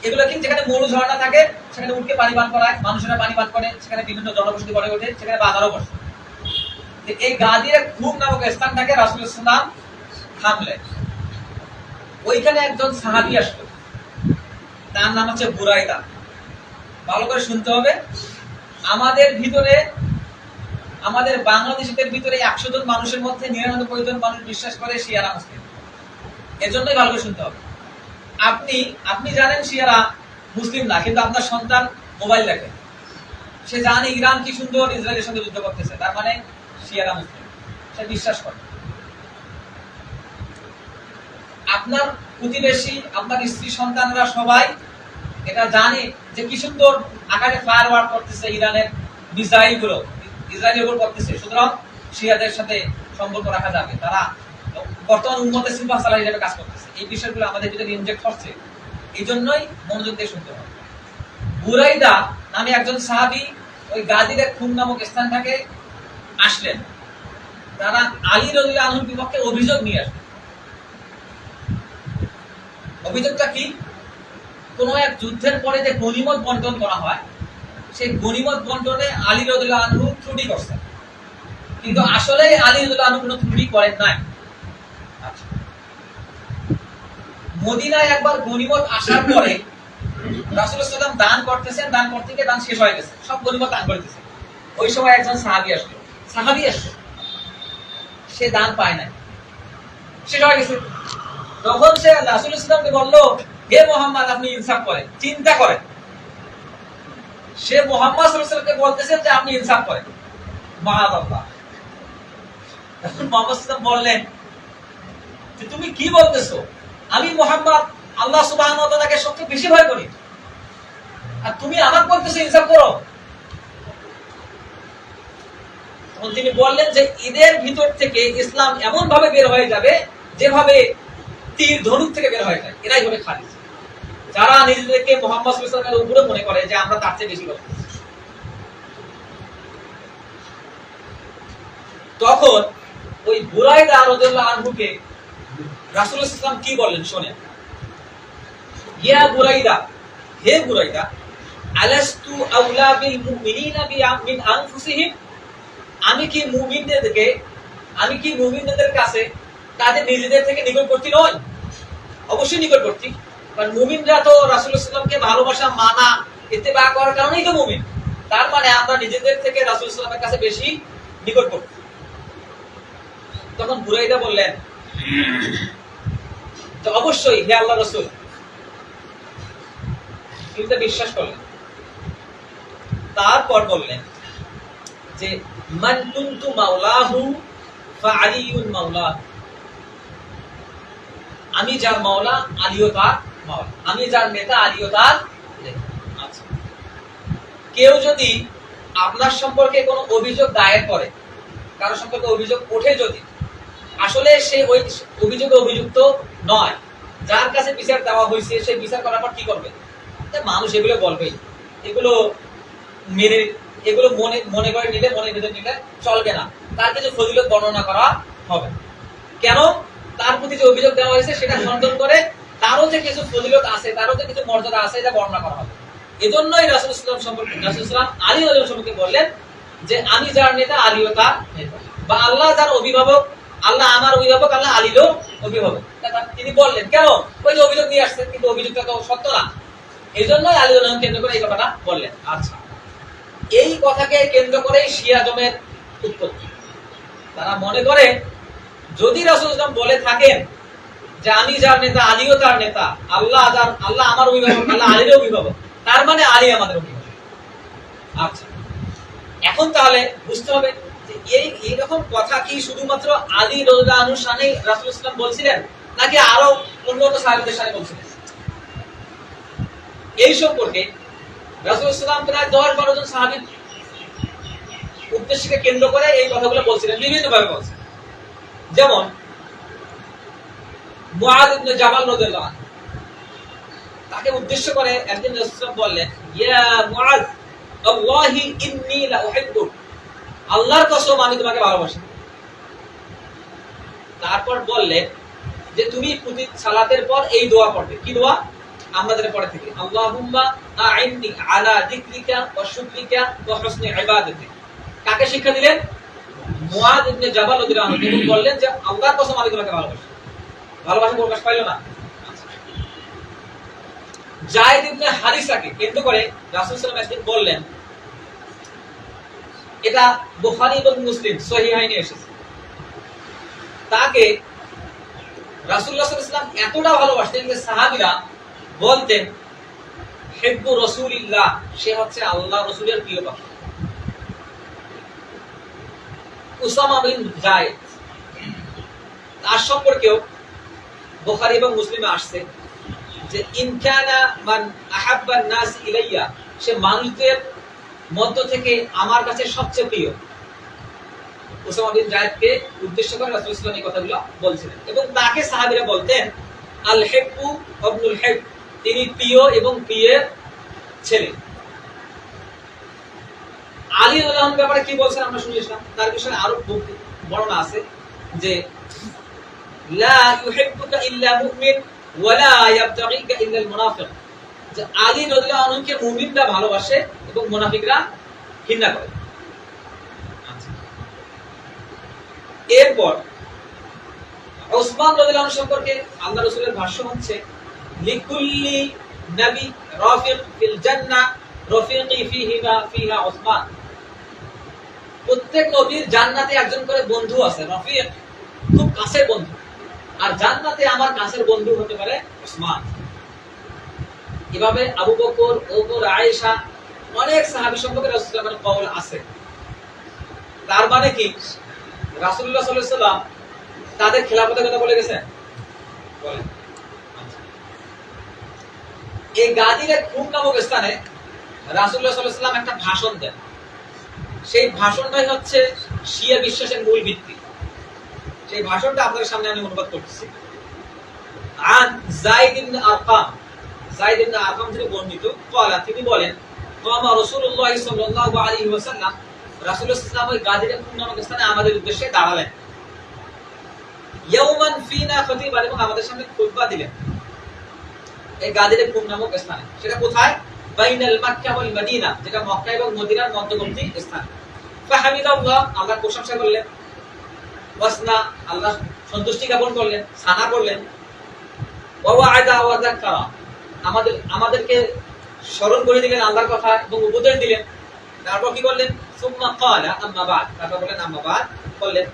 এগুলো কি যেখানে মরু ঝর্ণা থাকে সেখানে উঠকে পানি পান করায়, মানুষেরা পানি পান করে, সেখানে বিভিন্ন জনবসতি গড়ে ওঠে, সেখানে বাজারও বসে। এই গাদিরে খুব নামক স্থানটাকে রাসূলুল্লাহ সাল্লাল্লাহু আলাইহি ওয়াসাল্লাম থামলেন। ওইখানে একজন সাহাবী আসলো, তার নাম হচ্ছে বুরাইদা। ভালো করে শুনতে হবে। আমাদের ভিতরে, আমাদের বাংলাদেশিদের ভিতরে 100 জন মানুষের মধ্যে 99 জন মানুষ বিশ্বাস করে শিয়ারা মুসলিম। এজন্যই ভালো করে শুনতে হবে। আপনি জানেন শিয়ারা মুসলিম না, কিন্তু আপনার সন্তান মোবাইল দেখে, সে জানে ইরান কি সুন্দর ইসরায়েলের সঙ্গে যুদ্ধ করতেছে, তার মানে শিয়ারা মুসলিম, সে বিশ্বাস করে। আপনার প্রতিবেশী, আপনার স্ত্রী, সন্তানরা সবাই এটা জানে যে কি সুন্দর আকাশে ফায়ার ওয়ার্ক করতেছে ইরানের মিসাইল গুলো ইসরায়েলের উপর করতেছে, সুতরাং শিয়াদের সাথে সম্পর্ক রাখা যাবে। তারা বর্তমান উম্মতের সিম্পাসালা হিসেবে কাজ করতেছে। এই বিষয়গুলো আমাদের ভিতরে ইনজেক্ট হচ্ছে, এই জন্যই মনোযোগ দিয়ে শুনতে হবে। বুরাইদা নামে একজন সাহাবী ওই গাদিরে খুম নামক স্থান থেকে আসলেন। তারা আলী রাদিয়াল্লাহু আনহুর বিপক্ষে অভিযোগ নিয়ে আসলেন। অভিযোগটা কি? কোন এক যুদ্ধের পরে যে গনিমত বন্টন করা হয়, সেই গনিমত বন্টনে আলী রাদিয়াল্লাহু আনহু ত্রুটি করছেন, কিন্তু আসলে আলী রাদিয়াল্লাহু আনহু কোনো ত্রুটি করেন নাই। মদিনায় একবার গনিমত আসার পরে রাসূলুল্লাহ সাল্লাল্লাহু আলাইহি ওয়াসাল্লাম দান করতেছেন, দান করতে গিয়ে দান শেষ হয়ে গেছে, সব গনিমত দান করতেছে। ওই সময় একজন সাহাবী আসলো, সে দান পায় নাই, শেষ হয়ে গেছে। তখন সে রাসূলুল্লাহ সাল্লাল্লাহু আলাইহি ওয়াসাল্লামকে বলল, হে মুহাম্মদ, আপনি ইনসাফ করেন, চিন্তা করেন। সে মুহাম্মদ সাল্লাল্লাহু আলাইহি ওয়াসাল্লামকে বলতেছেন যে আপনি ইনসাফ করেন। মাআযাল্লাহ। তখন মুহাম্মদ সাল্লাল্লাহু আলাইহি ওয়াসাল্লাম বললেন যে তুমি কি বলতেছো? আমি মুহাম্মদ আল্লাহ সুবহানাহু ওয়া তাআলাকে সবচেয়ে বেশি ভয় করি, আর তুমি আমাকে বলতেছো ইনসাফ করো। তখন তিনি বললেন যে ঈদের ভিতর থেকে ইসলাম এমন ভাবে বের হয়ে যাবে যেভাবে তীর ধনুক থেকে বের হয়ে যায়, এরাই হবে খালিদ। যারা নিজেদেরকে মুহাম্মদ সাল্লাল্লাহু আলাইহি ওয়াসাল্লামের উপরে মনে করে যে আমরা তার চেয়ে বেশি লোক। তখন ওই বুরাইদা রাদিয়াল্লাহু আনহুকে রাসূলুল্লাহ সাল্লাল্লাহু আলাইহি ওয়াসাল্লাম কি বললেন শোনেন। ইয়া বুরাইদা, হে বুরাইদা, আলাস্তু আউলা বিল মুমিনিনা মিন আনফুসিহিম, আমি কি মুমিনদের কাছে তাদের নিজেদের থেকে নিকটবর্তী নয়? অবশ্যই নিকটবর্তী, কারণ মুমিনরা তো রাসূলুল্লাহ সাল্লাল্লাহু আলাইহি ওয়াসাল্লামকে ভালোবাসা, মানা, ইত্তেবা করার কারণেই তো মুমিন। তার মানে আমরা নিজেদের থেকে রাসূলুল্লাহ সাল্লাল্লাহু আলাইহি ওয়াসাল্লামের কাছে বেশি নিকটবর্তী। তখন বুরাইদা বললেন তো অবশ্যই হে আল্লাহর রাসূল। তিনি বিশ্বাস করলেন। তারপর বললেন যে মান কুনতু মাওলাহু ফাআলিয়ুন মাওলাহু, আমি যার মাওলা আলীও তার মাওলা, আমি যার নেতা আলীও তার নেতা। আচ্ছা, কেউ যদি আপনার সম্পর্কে কোনো অভিযোগ দায়ের করে, কারো সম্পর্কে অভিযোগ ওঠে, যদি আসলে সে ওই অভিযোগে অভিযুক্ত নয়, যার কাছে বিচার দেওয়া হয়েছে, সেই বিচার করার পর কি করবে? মানুষ এগুলো বলবেই, এগুলো মেনে এগুলো মনে মনে করে নিলে, মনের ভেতর নিলে চলবে না। তার কিছু ফজিলত বর্ণনা করা হবে। কেন? তার প্রতি যে অভিযোগ দেওয়া হয়েছে সেটা খণ্ডন করে তারও যে কিছু ফজিলত আছে, তারও যে কিছু মর্যাদা আছে, এটা বর্ণনা করা হবে। এজন্যই রাসূল সাল্লাল্লাহু আলাইহি ওয়াসাল্লাম আলী রাদিয়াল্লাহু আনহু সম্পর্কে বললেন যে আমি যার নেতা, আলীও তার নেতা, বা আল্লাহ যার অভিভাবক, আল্লাহ আমার অভিভাবক, আল্লাহ আলীরও অভিভাবক। তিনি বললেন কেন? ওই যে অভিযোগ নিয়ে আসছেন, কিন্তু অভিযোগটা তো সত্য না, এই জন্যই আলী রাদিয়াল্লাহু আনহু কেন্দ্র করে এই কথাটা বললেন। আচ্ছা, এই কথাকে কেন্দ্র করে শিয়াজমের উৎপত্তি। তারা মনে করে যদি রাসূল সাল্লাল্লাহু আলাইহি ওয়াসাল্লাম বলে থাকেন যে আমি যার নেতা, আলীও তার নেতা, আল্লাহ আমার অভিভাবক, আল্লাহ আলীর অভিভাবক, তার মানে আলী আমাদের অভিভাবক। আচ্ছা, এখন তাহলে বুঝতে হবে যে এইরকম কথা কি শুধুমাত্র আলী রাদিয়াল্লাহু আনহু শানে রাসূল সাল্লাল্লাহু আলাইহি ওয়াসাল্লাম বলছিলেন, নাকি আরো অন্য সাহাবীদের শানে বলছিলেন? এই সম্পর্কে রাসূল সাল্লাল্লাহু আলাইহি ওয়াসাল্লাম প্রায় 10-12 জন সাহাবীর উদ্দেশ্যকে কেন্দ্র করে এই কথাগুলো বলছিলেন, বিভিন্ন ভাবে বলছেন। যেমন মুআয ইবনে জাবাল রাদিয়াল্লাহু আনহু, তাকে উদ্দেশ্য করে একদিন রাসূল সাল্লাল্লাহু আলাইহি ওয়াসাল্লাম বললেন, ইয়া মুআয আল্লাহি ইন্নী লা উহিব্বুক, আল্লাহর কসম আমি তোমাকে ভালোবাসি। তারপর বললেন যে তুমি প্রতি সালাতের পর এই দোয়া পড়বে। কি দোয়া? আমরা যেটা পড়ে থাকি, আল্লাহুম্মা আ'ইন্নি আলা যিকরিকা ওয়া শুকরিকা ওয়া হুসনি ইবাদাতিক। কাকে শিক্ষা দিলেন? মুআয ইবনে জাবাল রাদিয়াল্লাহু আনহু। তিনি বললেন যে আল্লাহর কসম আমি তোমাকে ভালোবাসি। ভালোবাসা প্রকাশ পাইল না? যায়েদ ইবনে হারিসাকে কেন্দ্র করে রাসূল সাল্লাল্লাহু আলাইহি ওয়াসাল্লাম একদিন বললেন, এটা বুখারী এবং মুসলিম সহিহাইনে এসেছে, তাকে রাসূলুল্লাহ সাল্লাল্লাহু আলাইহি ওয়াসাল্লাম এতটা ভালোবাসতেন যে সাহাবীরা বলতেন হিব্বু রাসূলিল্লাহ, সে হচ্ছে আল্লাহ রাসূলের প্রিয় পাখি। উসামা বিন যায়েদ, তার সম্পর্কেও বুখারী এবং মুসলিমে আসছে যে ইন কানা মান আহাব্বান নাস ইলাইয়া, সে মানুষদের মধ্য থেকে আমার কাছে সবচেয়ে প্রিয়। উসামা বিন যায়েদকে উদ্দেশ্য করে রাসূল সাল্লাল্লাহু আলাইহি ওয়াসাল্লাম এই কথাগুলো বলছিলেন, এবং তাকে সাহাবীরা বলতেন আল হিব্বু ইবনুল হিব, তিনি প্রিয় এবং প্রিয়ের ছেলে। আলী রাদিয়াল্লাহু আনহুর ব্যাপারে কি বলছেন আমরা শুনেছিলাম, তার বিষয়ে আরো বর্ণনা আছে যে লা ইউহিব্বুকা ইল্লা মুমিন ওয়া লা ইয়াবতাগিকা ইল্লা আল মুনাফিক, যে আলী রাদিয়াল্লাহু আনহুকে মুমিনরা ভালোবাসে এবং মুনাফিকরা ঘৃণা করে। আচ্ছা, এরপর ওসমান রাদিয়াল্লাহু আনহু সম্পর্কে আল্লাহ রাসূলের ভাষ্য হচ্ছে লিকুল্লি নবী রাফিক ফিল জান্নাহ রাফিকি ফিহা ওসমান, প্রত্যেক নবীর জান্নাতে একজন করে বন্ধু আছে, রাফিক খুব কাছের বন্ধু, আর জান্নাতে আমার কাছের বন্ধু হতে পারে ওসমান। এভাবে আবু বকর, ওমর, আয়েশা, অনেক সাহাবী সম্পর্কে রাসূল সাল্লাল্লাহু আলাইহি ওয়াসাল্লামের কওল আছে। তার মানে কি রাসূলুল্লাহ সাল্লাল্লাহু আলাইহি ওয়াসাল্লাম তাদের খেলাফতের কথা বলে গেছেন? বলেন। এই গাদিরের খুম নামক স্থানে রাসূলুল্লাহ সাল্লাল্লাহু আলাইহি ওয়াসাল্লাম একটা ভাষণ দেন। সেই ভাষণটাই হচ্ছে শিয়া বিশ্বাসের মূল ভিত্তি। সেই ভাষণটা আপনাদের সামনে আমি অনুবাদ করতেছি। আন যায়েদ ইবনে আরকাম, যায়েদ ইবনে আরকাম থেকে বর্ণিত, ক্বালা, তিনি বলেন কামা রাসূলুল্লাহ সাল্লাল্লাহু আলাইহি ওয়াসাল্লাম, রাসূলুল্লাহ সাল্লাল্লাহু আলাইহি ওয়াসাল্লাম ওই গাদিরের খুম নামক স্থানে আমাদের উদ্দেশ্যে দাঁড়ালেন। ইয়াওমান ফিনা খতিবান, এবং আমাদের সামনে খুতবা দিলেন এই গাদিরের খুম নামক স্থানে। সেটা কোথায়? বাইনাল মক্কা ওয়াল মদিনা, যেটা মক্কা এবং মদিনার মধ্যবর্তী স্থান। ফাহামিদাল্লাহ, আল্লাহর প্রশংসা করলেন। ওয়াসনা, আল্লাহ সন্তুষ্টি জ্ঞাপন করলেন, সানা করলেন। ওয়া ওয়া'আদা ওয়া যাক্কারা, আমাদেরকে স্মরণ করে দিলেন আল্লাহর কথা এবং উপদেশ দিলেন। তারপর কি করলেন? সুম্মা ক্বালা আম্মা বা'দ, তারপর বলেন আম্মা বা'দ, বললেন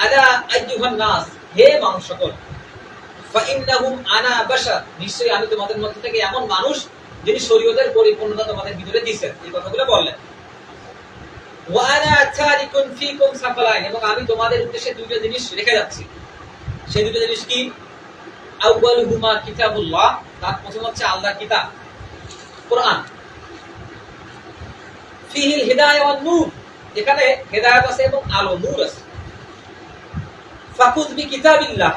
আলা আইয়ুহান নাস, হে মানুষ সকল, ফাইন্নাহুম আনা বাশার, নিশ্চয়ই আমি তোমাদের মধ্যে থেকে এমন মানুষ যিনি শরীয়তের পরিপূর্ণতা তোমাদের ভিতরে দিয়েছেন। এই কথাগুলো বললেন। ওয়া আনা তারিকুন ফিকুম সাকালাইন, এবং আমি তোমাদের উদ্দেশ্যে দুইটা জিনিস রেখে যাচ্ছি। সেই দুটো জিনিস কি? আউয়ালুহুমা কিতাবুল্লাহ, তার প্রথম হচ্ছে আল্লাহর কিতাব কোরআন। ফিহিল হিদায়াহ ওয়ান নূর, এখানে হেদায়েত আছে এবং আলো, নূর আছে। ফাকুজ বি কিতাবিল্লাহ,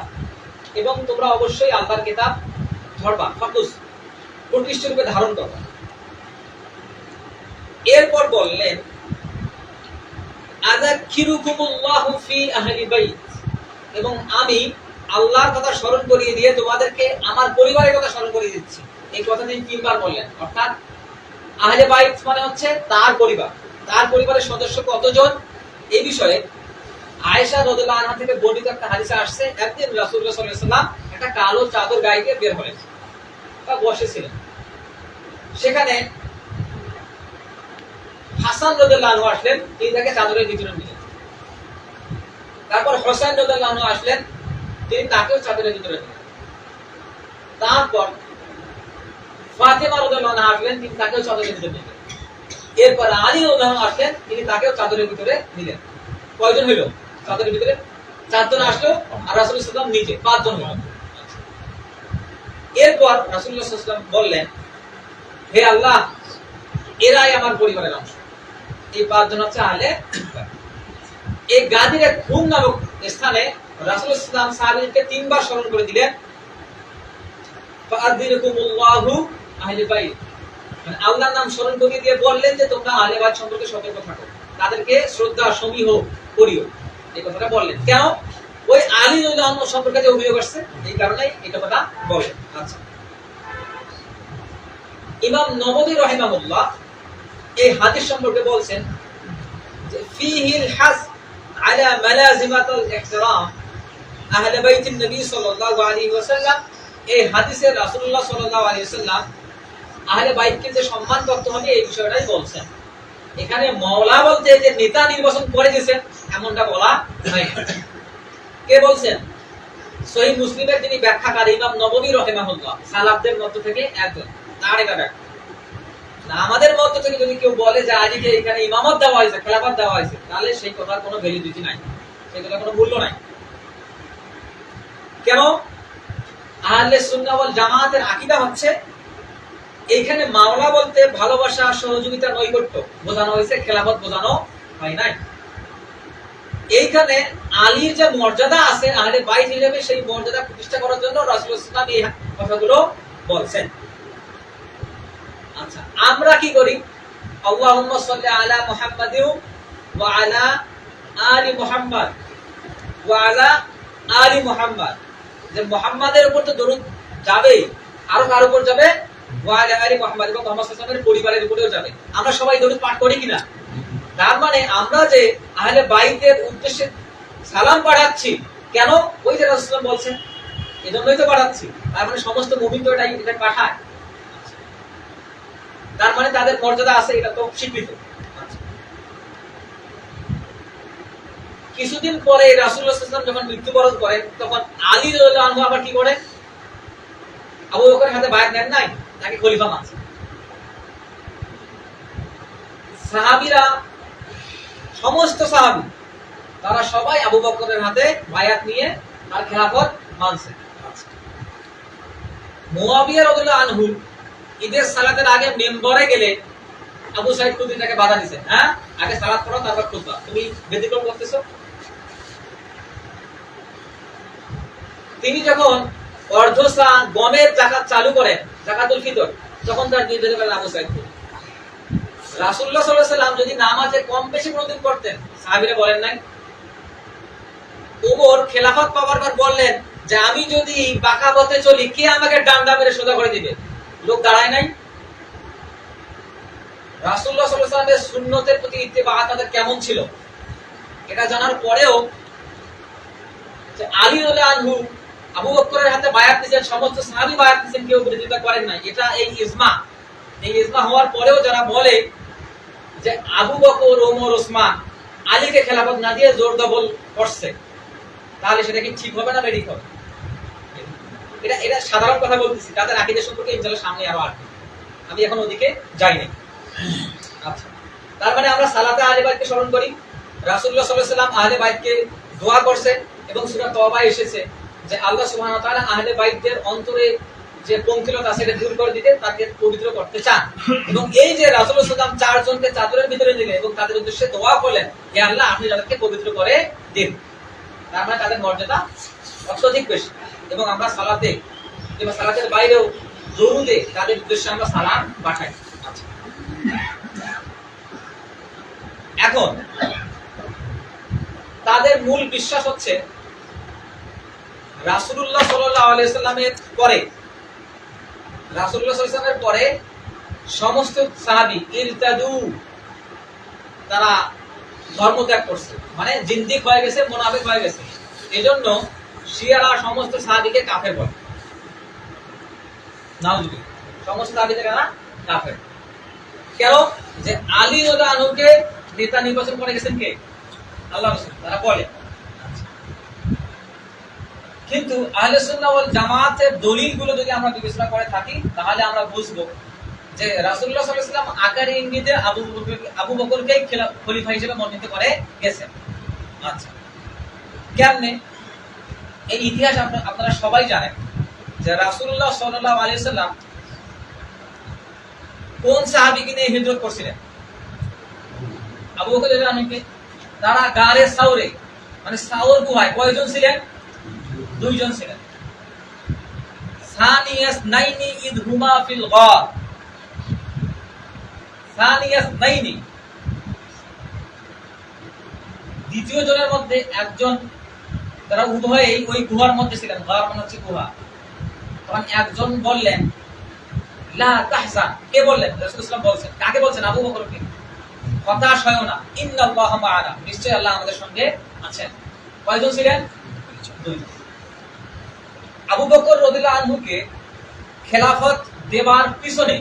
এবং তোমরা অবশ্যই আল্লাহর কিতাব ধরবা। ফাকুজ, প্রতিষ্ঠিত রূপে ধারণ করবা। এরপর বললেন আযাকিরুকুমুল্লাহু ফি আহলি বাইত, এবং আমি আল্লাহর কথা স্মরণ করিয়ে দিয়ে তোমাদেরকে আমার পরিবারের কথা স্মরণ করিয়ে দিচ্ছি। এই কথা তিনি তিনবার বললেন। অর্থাৎ আহলে বাইত মানে হচ্ছে তার পরিবার, তার পরিবারের সদস্য কতজন এই বিষয়ে আয়েশা রাদিয়াল্লাহু আনহা থেকে বর্ণিত একটা হাদিসে আসছে, একদিন রাসূলুল্লাহ সাল্লাল্লাহু আলাইহি ওয়াসাল্লাম একটা কালো চাদর গায়ে দিয়ে বের হলেন বা বসেছিলেন। সেখানে হাসান রাদিয়াল্লাহু আনহু আসলেন, তিনি তাকে চাদরের ভিতরে নিলেন। তারপর হোসেন রাদিয়াল্লাহু আনহু আসলেন, তিনি তাকেও চাদরের ভিতরে নিলেন। তারপর ফাতেমা রাদিয়াল্লাহু আনহা আসলেন, তিনি তাকেও চাদরের ভিতরে নিলেন। এরপর আলী রাদিয়াল্লাহু আনহু আসলেন, তিনি তাকেও চাদরের ভিতরে নিলেন। কয়জন হইল চাদরের ভিতরে? চারজন আসলো, আর রাসূলুল্লাহ সাল্লাল্লাহু আলাইহি ওয়াসাল্লাম নিজে পাঁচজন হলো। এরপর রাসূলুল্লাহ সাল্লাল্লাহু আলাইহি ওয়াসাল্লাম বললেন, হে আল্লাহ, এরাই আমার পরিবারের অংশ। এই পাঁচজন হচ্ছে আহলে বাইত। এই গাদিরে খুম নামক স্থানে রাসূলুল্লাহ সাল্লাল্লাহু আলাইহি ওয়াসাল্লাম সাহাবীদেরকে তিনবার স্মরণ করে দিলেন, ফাআযিরকুমুল্লাহু আহলে বাইত, মানে আল্লাহর নাম স্মরণ করে দিয়ে বললেন যে তোমরা আহলে বাইত সম্পর্কে সতর্ক থাকো, তাদেরকে শ্রদ্ধা সমীহ করিও। এই কথাটা বললেন কেন? ওই আলী রাদিয়াল্লাহু আনহু সম্পর্কে যে অভিযোগ আসছে, এই কারণেই এই কথাটা বলেন। আচ্ছা, ইমাম নববী রাহিমাহুল্লাহ এই হাদিস সম্পর্কে বলছেন যে ফীহিল হাস আলা মালাজিমাতুল ইহতিরাম আহলে বাইতিন নবী সাল্লাল্লাহু আলাইহি ওয়াসাল্লাম। এই হাদিসে রাসূলুল্লাহ সাল্লাল্লাহু আলাইহি ওয়াসাল্লাম আহলে বাইতকে যে সম্মান করতে হবে এই বিষয়টাই বলছেন। এখানে মাওলা বলতে যে নেতা নির্বাচন করে দিয়েছেন এমনটা বলা হয় না। কে বলছেন? সহিহ মুসলিমের যিনি ব্যাখ্যাকার ইমাম নববী রাহিমাহুল্লাহ, সালাফদের মধ্য থেকে একজন, তার এটা ব্যাখ্যা। না আমাদের মধ্য থেকে যদি কেউ বলে যে আজকে এখানে ইমামত দেওয়া হয়েছে, খেলাফত দেওয়া হয়েছে, তাহলে সেই কথার কোনো ভ্যালিডিটি নাই, সেই কথার কোনো মূল্য নাই। কেন? আহলে সুন্নাহ ওয়াল জামাতের আকীদা হচ্ছে এইখানে মাওলা বলতে ভালোবাসা, সহযোগিতা, নৈকট্য বোঝানো হয়েছে, খেলাফত বোঝানো হয় নাই। এইখানে আলীর যে মর্যাদা আছে আহলে বাইত হিসেবে, সেই মর্যাদা প্রতিষ্ঠা করার জন্য রাসূলুল্লাহ সাল্লাল্লাহু আলাইহি ওয়াসাল্লাম এই কথাগুলো বলছেন। আচ্ছা, আমরা কি করি? আল্লাহুম্মা সাল্লি আলা মুহাম্মাদিন ওয়া আলা আলি মুহাম্মাদ ওয়া আলা আলি মুহাম্মাদ, যে মুহাম্মাদের উপর তো দরুদ যাবেই, আরো কার উপর যাবে? ওয়া আলা আলি মুহাম্মাদ, এবং মুহাম্মদ সাল্লাল্লাহু আলাইহি ওয়াসাল্লামের পরিবারের উপরেও যাবে। আমরা সবাই দরুদ পাঠ করি কিনা? তার মানে আমরা যে আহলে বাইতের উদ্দেশ্যে সালাম পাঠাচ্ছি, কেন? ওই যে রাসূলুল্লাহ বলছেন, এজন্যই তো পাঠাচ্ছি। তার মানে সমস্ত মুমিন তো এটা পাঠায়, তার মানে তাদের মর্যাদা আছে, এটা তো স্বীকৃত। কিছুদিন পরে রাসূলুল্লাহ সাল্লাল্লাহু আলাইহি ওয়াসাল্লাম যখন মৃত্যুবরণ করেন, তখন আলী রাদিয়াল্লাহু আনহু আবার কি করে? আবু বকরের হাতে বায়াত নেন নাই, তাকে খলিফা মানছে। সাহাবীরা, সমস্ত সাহাবী, তারা সবাই আবু বকরের হাতে বায়াত নিয়ে তার খেলাফত মানছে। মুয়াবিয়া রাদিয়াল্লাহু আনহু ঈদের সালাতের আগে মেম্বরে গেলে আবু সাঈদ খুদরি তাকে বাধা দিয়েছেন, হ্যাঁ আগে সালাত পড়ো তারপর খুতবা, তুমি ব্যতিক্রম করতেছো। তিনি যখন অর্ধসা গমের যাকাত চালু করেন, যাকাতুল ফিতর, তখন তার নির্দেশ করেন আবু সাঈদ খুদরি। রাসূলুল্লাহ সাল্লাল্লাহু আলাইহি ওয়াসাল্লাম যদি নামাজে কম বেশি কোনদিন করতেন, সাহাবীরা বলেন নাই? ওমর খেলাফত পাওয়ার পর বললেন যে আমি যদি বাঁকা পথে চলি, কে আমাকে ডান্ডা মেরে সোজা করে দিবে? লোক দাঁড়ায় নাই। রাসূলুল্লাহ সাল্লাল্লাহু আলাইহি ওয়াসাল্লামের সুন্নতের প্রতি ইত্তেবা তাদের কেমন ছিল, এটা জানার পরেও যে আলী রাদিয়াল্লাহু আনহু আবু বকরের হাতে বায়াত নিয়েছেন, সমস্ত সাহাবী বায়াত নিয়েছেন, কেউ বিরোধিতা করেন নাই। এটা এই ইজমা। এই ইজমা হওয়ার পরেও যারা বলে যে আবু বকর, ওমর, ওসমান আলীকে খেলাফত না দিয়ে জোর দবল করছে, তাহলে সেটা কি ঠিক হবে না বেঠিক হবে? এটা সাধারণ কথা বলতেছি, তাদের আকীদা সম্পর্কে ইনশাআল্লাহ সামনে আরো আসবে, আমি এখন ওদিকে যাই নাই। আচ্ছা, তার মানে আমরা সালাতে আহলে বাইতকে স্মরণ করি। রাসূলুল্লাহ সাল্লাল্লাহু আলাইহি ওয়াসাল্লাম আহলে বাইতকে দোয়া করছেন, এবং সূরা তওবায় এসেছে যে আল্লাহ সুবহানাহু ওয়া তাআলা আহলে বাইতদের অন্তরে যে পঙ্কিলতা আছে এটা দূর করে দিতে, তাকে পবিত্র করতে চান। এবং এই যে রাসূলুল্লাহ সাল্লাল্লাহু আলাইহি ওয়াসাল্লাম চারজনকে চাদরের ভিতরে নিলেন এবং তাদের উদ্দেশ্যে দোয়া করলেন, হে আল্লাহ আপনি তাদেরকে পবিত্র করে দিন, তার মানে তাদের মর্যাদা অত্যধিক বেশি। এবং আমরা সালাতে কিংবা সালাতের বাইরেও দরুদে তাদের উদ্দেশ্যে আমরা সালাম পাঠাই। আচ্ছা, এখন তাদের মূল বিশ্বাস হচ্ছে রাসূলুল্লাহ সাল্লাল্লাহু আলাইহি সাল্লামের পরে, রাসূলুল্লাহ সাল্লাল্লাহু আলাইহি সাল্লামের পরে সমস্ত সাহাবী ইরতাদু, তারা ধর্ম ত্যাগ করছে, মানে জিন্দিক হয়ে গেছে, মুনাফিক হয়ে গেছে। এজন্য শিয়ারা সমস্ত সাহাবীকে কাফের বলে। নাউজুবিল্লাহ, সমস্ত সাহাবীদের না কাফের। কেন? যে আলী রাদিয়াল্লাহু আনহুকে নেতা নির্বাচন করে গেছেন কে? আল্লাহ রাসূল, তারা বলে। কিন্তু আহলে সুন্নাহ ওয়াল জামাতের দলিলগুলো যদি আমরা বিবেচনা করে থাকি, তাহলে আমরা বুঝবো যে রাসূলুল্লাহ সাল্লাল্লাহু আলাইহি ওয়াসাল্লাম আকারে ইঙ্গিতে আবু বকরকে খলিফা হিসেবে মনোনীত করে গেছেন। আচ্ছা, কেমনে? এই ইতিহাস আপনারা সবাই জানেন যে রাসূলুল্লাহ সাল্লাল্লাহু আলাইহি ওয়াসাল্লাম কোন সাহাবীকে নিয়ে হিজরত করছিলেন? আবু বকর রাদিয়াল্লাহু আনহুকে। তারা গারে সাউরে, মানে সাউর গুহায় কয়জন ছিলেন? 2 জন ছিলেন। সানিয়াস নাইনি ইদ হুমা ফিল গার, সানিয়াস নাইনি, দ্বিতীয় জনের মধ্যে একজন, তারা উভয়েই ওই গুহার মধ্যে ছিলেন। গার মানে হচ্ছে গুহা। তখন একজন বললেন লা তাহজান। কে বললেন? রাসূলুল্লাহ সাল্লাল্লাহু আলাইহি ওয়াসাল্লাম বলছেন। কাকে বলছেন? আবু বকরকে। হতাশ হয়ো না, ইন্নাল্লাহা মা'ানা, নিশ্চয়ই আল্লাহ আমাদের সঙ্গে আছেন। কয়জন ছিলেন? 2 জন। আবু বকর রাদিয়াল্লাহু আনহুকে খেলাফত দেবার পিছনে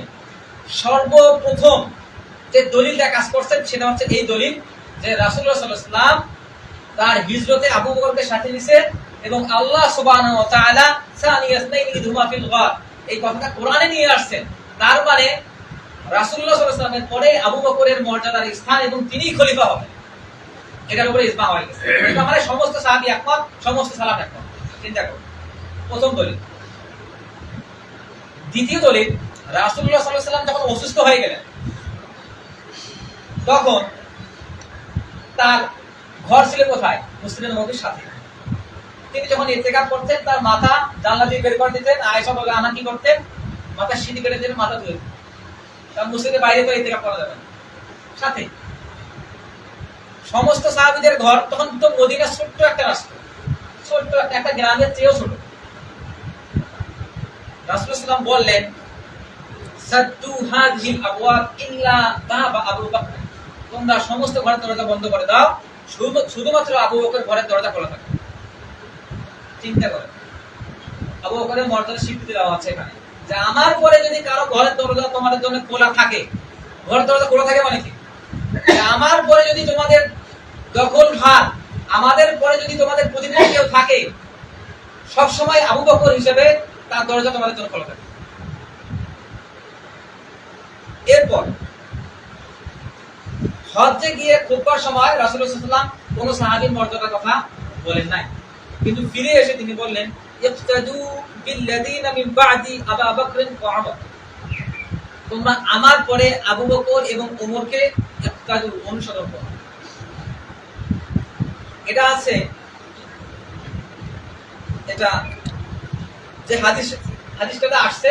সর্বপ্রথম যে দলিলটা কাজ করছেন সেটা হচ্ছে এই দলিল যে রাসূলুল্লাহ সাল্লাল্লাহু আলাইহি ওয়াসাল্লাম তার হিজরতে আবু বকরকে সাথে নিছে এবং আল্লাহ সুবহানাহু ওয়া তাআলা সানিয়াসনাইনি ইদ হুমা ফিল গার, এই কথাটা কোরআনে নিয়ে আসছেন। তার মানে রাসূলুল্লাহ সাল্লাল্লাহু আলাইহি ওয়াসাল্লামের পরে আবু বকরের মর্যাদার স্থান এবং তিনিই খলিফা হবেন, এটার উপরে ইজমা হয়ে গেছে। এটা মানে সমস্ত সাহাবী একমত, সমস্ত সালাফ একমত। চিন্তা করুন, প্রথম দলিল। দ্বিতীয় দলিল, রাসূলুল্লাহ সাল্লাল্লাহু আলাইহি ওয়াসাল্লাম যখন অসুস্থ হয়ে গেলেন, তখন তার ঘর ছিল কোথায়? মসজিদের নববীর সাথে। তিনি যখন ইতিকাফ করতেন, তার মাথা জানলা দিয়ে বের করে দিতেন। আয়েশা রাদিয়াল্লাহু আনহা কি করতেন? মাথা সিঁড়ি কেটে দিতেন, মাথা ধুয়ে দিতেন। তার মসজিদের বাইরে তো ইতিকাফ করা যাবে না, সাথে। সমস্ত সাহাবীদের ঘর তখন তো মদিনা ছোট্ট একটা রাষ্ট্র, ছোট্ট একটা গ্রামের চেয়েও ছোট। রাসূলুল্লাহ সাল্লাল্লাহু আলাইহি ওয়াসাল্লাম বললেন সাদ্দু হাযিহিল আবওয়াব ইল্লা বাবা আবু বকর, তোমরা সমস্ত ঘরের দরজা বন্ধ করে দাও, শুধুমাত্র আবু বকরের ঘরের দরজা খোলা থাকে। চিন্তা করেন, আবু বকরের মর্যাদা স্বীকৃতি দেওয়া আছে এখানে, যে আমার পরে যদি কারো ঘরের দরজা তোমাদের জন্য খোলা থাকে, ঘরের দরজা খোলা থাকে মানে কি? আমার পরে যদি তোমাদের দখল ভার, আমাদের পরে যদি তোমাদের প্রতিনিধি কেউ থাকে, সব সময় আবু বকর হিসেবে তার দরজা তোমাদের জন্য খোলা থাকে। এরপর হজ্জে গিয়ে খুতবার সময় রাসূলুল্লাহ সাল্লাল্লাহু আলাইহি ওয়াসাল্লাম কোন সাহাবীর মর্যাদার কথা বলেন নাই, কিন্তু ফিরে এসে তিনি বললেন ইফতাদু বিল্লাযিনা মিন বা'দি আবু বকর ওয়া উমর, তোমরা আমার পরে আবু বকর এবং ওমরকে ইফতাদু, অনুসরণ করো। এটা আছে, এটা যে হাদিসটা আসছে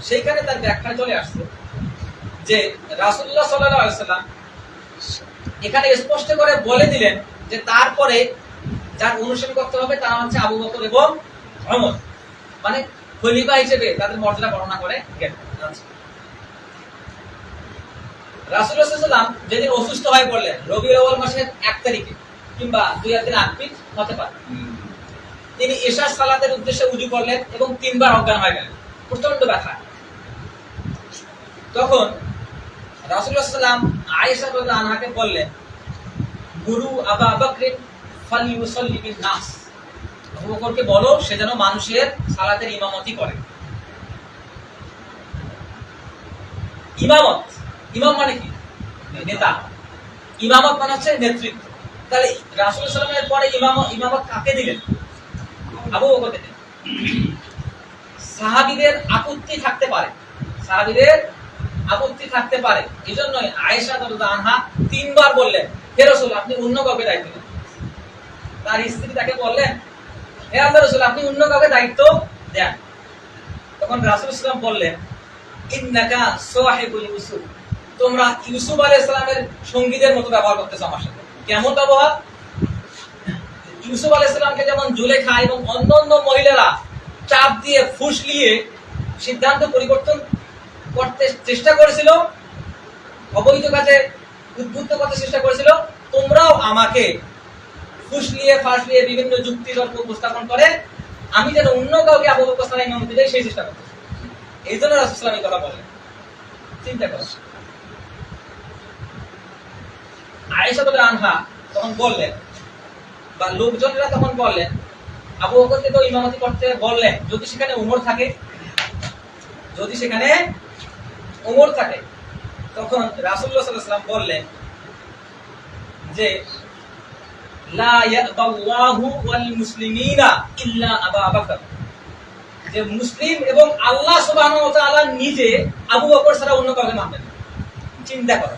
সেইখানে তার ব্যাখ্যা চলে আসছে যে রাসূলুল্লাহ সাল্লাল্লাহু আলাইহি ওয়াসাল্লাম এখানে স্পষ্ট করে বলে দিলেন যে তারপরে যার অনুসরণ করতে হবে তারা হচ্ছে আবু বকর এবং ওমর, মানে খলিফা হিসেবে তাদের মর্যাদা বর্ণনা করে গেলেন। রাসূলুল্লাহ সাল্লাল্লাহু আলাইহি ওয়াসাল্লাম যেদিন অসুস্থ হয়ে পড়লেন, রবিউল আউয়াল মাসের 1 তারিখে কিংবা 2 দিন আগে হতে পারে, তিনি ইশার সালাতের উদ্দেশ্যে ওযু করলেন এবং 3 বার অজ্ঞান হয়ে গেলেন, প্রচন্ড ব্যথা। তখন রাসূলুল্লাহ সাল্লাল্লাহু আলাইহি ওয়াসাল্লাম আয়েশা রাদিয়াল্লাহু আনহাকে বললেন, গুরু আবু বকর ফালিউসাল্লি বিন নাস, আবু বকরকে বলো সে যেন মানুষের সালাতের ইমামতি করে। ইমামত, ইমাম মানে কি? নেতা। ইমামত মানে হচ্ছে নেতৃত্ব। তাহলে রাসূলুল্লাহ সাল্লাল্লাহু আলাইহি ওয়াসাল্লামের পরে ইমামত কাকে দিলেন? আবু বকরকে দিলেন। সাহাবীদের আপত্তি থাকতে পারে, সাহাবীদের আপত্তি থাকতে পারে, এজন্যই আয়েশা রাদিয়াল্লাহু আনহা 3 বার বললেন, হে রাসূল আপনি অন্য কাউকে দায়িত্ব দেন। তার স্ত্রী তাকে বললেন, হে আল্লাহর রাসূল আপনি অন্য কাউকে দায়িত্ব দেন। তখন রাসূল সাল্লাল্লাহু আলাইহি ওয়াসাল্লাম বললেন, ইন্নাকা সাহিবুল ইউসুফ, তোমরা ইউসুফ আলাইহিস সালামের সঙ্গীদের মতো ব্যবহার করতেছো আমার সাথে। কেমন ব্যবহার? ইউসুফ আলাইহিস সালামকে যেমন জুলেখা এবং অন্যান্য মহিলারা চাপ দিয়ে ফুসলিয়ে সিদ্ধান্ত পরিবর্তন করতে চেষ্টা করেছিল, অবৈধ কাজে উদ্বুদ্ধ করতে চেষ্টা করেছিল, তোমরাও আমাকে ফুসলিয়ে ফাসলিয়ে বিভিন্ন যুক্তি তর্ক উপস্থাপন করে আমি যেন অন্য কাউকে আবু বকর সাল্লাল্লাহু আলাইহি ওয়াসাল্লাম দেই সেই চেষ্টা করতে। এই জন্য রাসূল সাল্লাল্লাহু আলাইহি ওয়াসাল্লাম এই কথা বলেন। চিন্তা করো, আয়েশা রাদিয়াল্লাহু আনহা তখন বললেন, বা লোকজনেরা তখন বললেন, আবু বকরকে তো ইমামতি করতে বললেন, যদি সেখানে উমর থাকে, যদি সেখানে উমর থাকে। তখন রাসূলুল্লাহ সাল্লাল্লাহু আলাইহি ওয়াসাল্লাম বললেন যে লা ইয়াদাল্লাহু ওয়াল মুসলিমিনা ইল্লা আবু বকর, যে মুসলিম এবং আল্লাহ সুবহানাহু ওয়া তাআলা নিজে আবু বকর ছাড়া অন্য কাউকে মানবেন না। চিন্তা করো,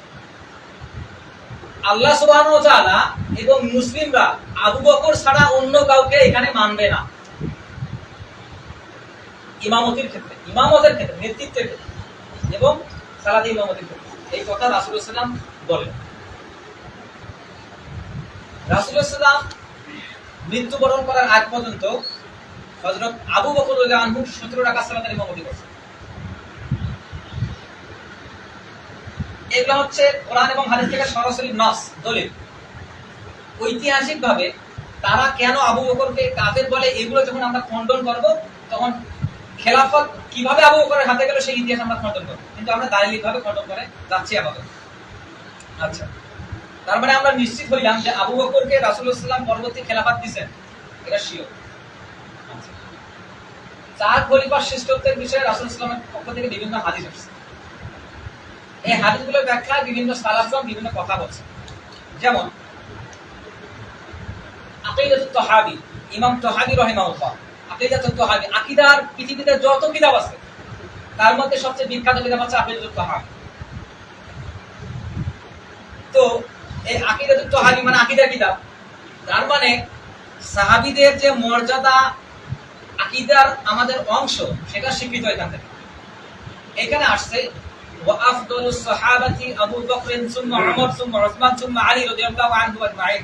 আল্লাহ সুবহানাহু ওয়া তাআলা এবং মুসলিমরা আবু বকর ছাড়া অন্য কাউকে এখানে মানবে না ইমামতের ক্ষেত্রে, ইমামতের ক্ষেত্রে, নেতৃত্বের ক্ষেত্রে এবং সালাতে ইমামতের ক্ষেত্রে। এই কথা রাসূলুল্লাহ সাল্লাল্লাহু আলাইহি ওয়াসাল্লাম বলেন। রাসূলুল্লাহ সাল্লাল্লাহু আলাইহি ওয়াসাল্লাম মৃত্যুবরণ করার আগ পর্যন্ত হযরত আবু বকর রাদিয়াল্লাহু আনহু 17 রাকাত সালাতের ইমামতি করেছেন। এগুলো হচ্ছে কোরআন এবং হাদিস থেকে সরাসরি নাস, দলিল। ঐতিহাসিকভাবে তারা কেন আবু বকরকে কাফের বলে, এগুলো যখন আমরা খণ্ডন করব, তখন খেলাফত কিভাবে আবু বকরের হাতে গেল সেই ইতিহাস আমরা খণ্ডন করব, কিন্তু আমরা দালিলিকভাবে খণ্ডন করে যাচ্ছি আপাতত। আচ্ছা, তার মানে আমরা নিশ্চিত হইলাম যে আবু বকরকে রাসূলুল্লাহ সাল্লাল্লাহু আলাইহি ওয়াসাল্লাম পরবর্তী খেলাফত দিবেন, এটা শিওর। আচ্ছা, চার খলিফার শ্রেষ্ঠত্বের বিষয়ে রাসূলুল্লাহ সাল্লাল্লাহু আলাইহি ওয়াসাল্লামের পক্ষ থেকে বিভিন্ন হাদিস আসছে। এই হাদিসগুলোর ব্যাখ্যায় বিভিন্ন সালাফগণ বিভিন্ন কথা বলছে। যেমন আকিদাতুত তাহাবী, ইমাম তাহাবী রাহিমাহুল্লাহ, আকিদাতুত তাহাবী, আকীদার পৃথিবীতে যত কিতাব আছে তার মধ্যে সবচেয়ে বিখ্যাত কিতাব হচ্ছে আকিদাতুত তাহাবী। তো এই আকিদাতুত তাহাবী মানে আকীদার কিতাব, তার মানে সাহাবীদের যে মর্যাদা, আকীদার আমাদের অংশ, সেটা স্বীকৃত এখান থেকে। এখানে আসছে ওয়া আফদালুস সাহাবাতি আবু বকর সুম্মা উমর সুম্মা উসমান সুম্মা আলী রাদিয়াল্লাহু আনহু আজমাইন,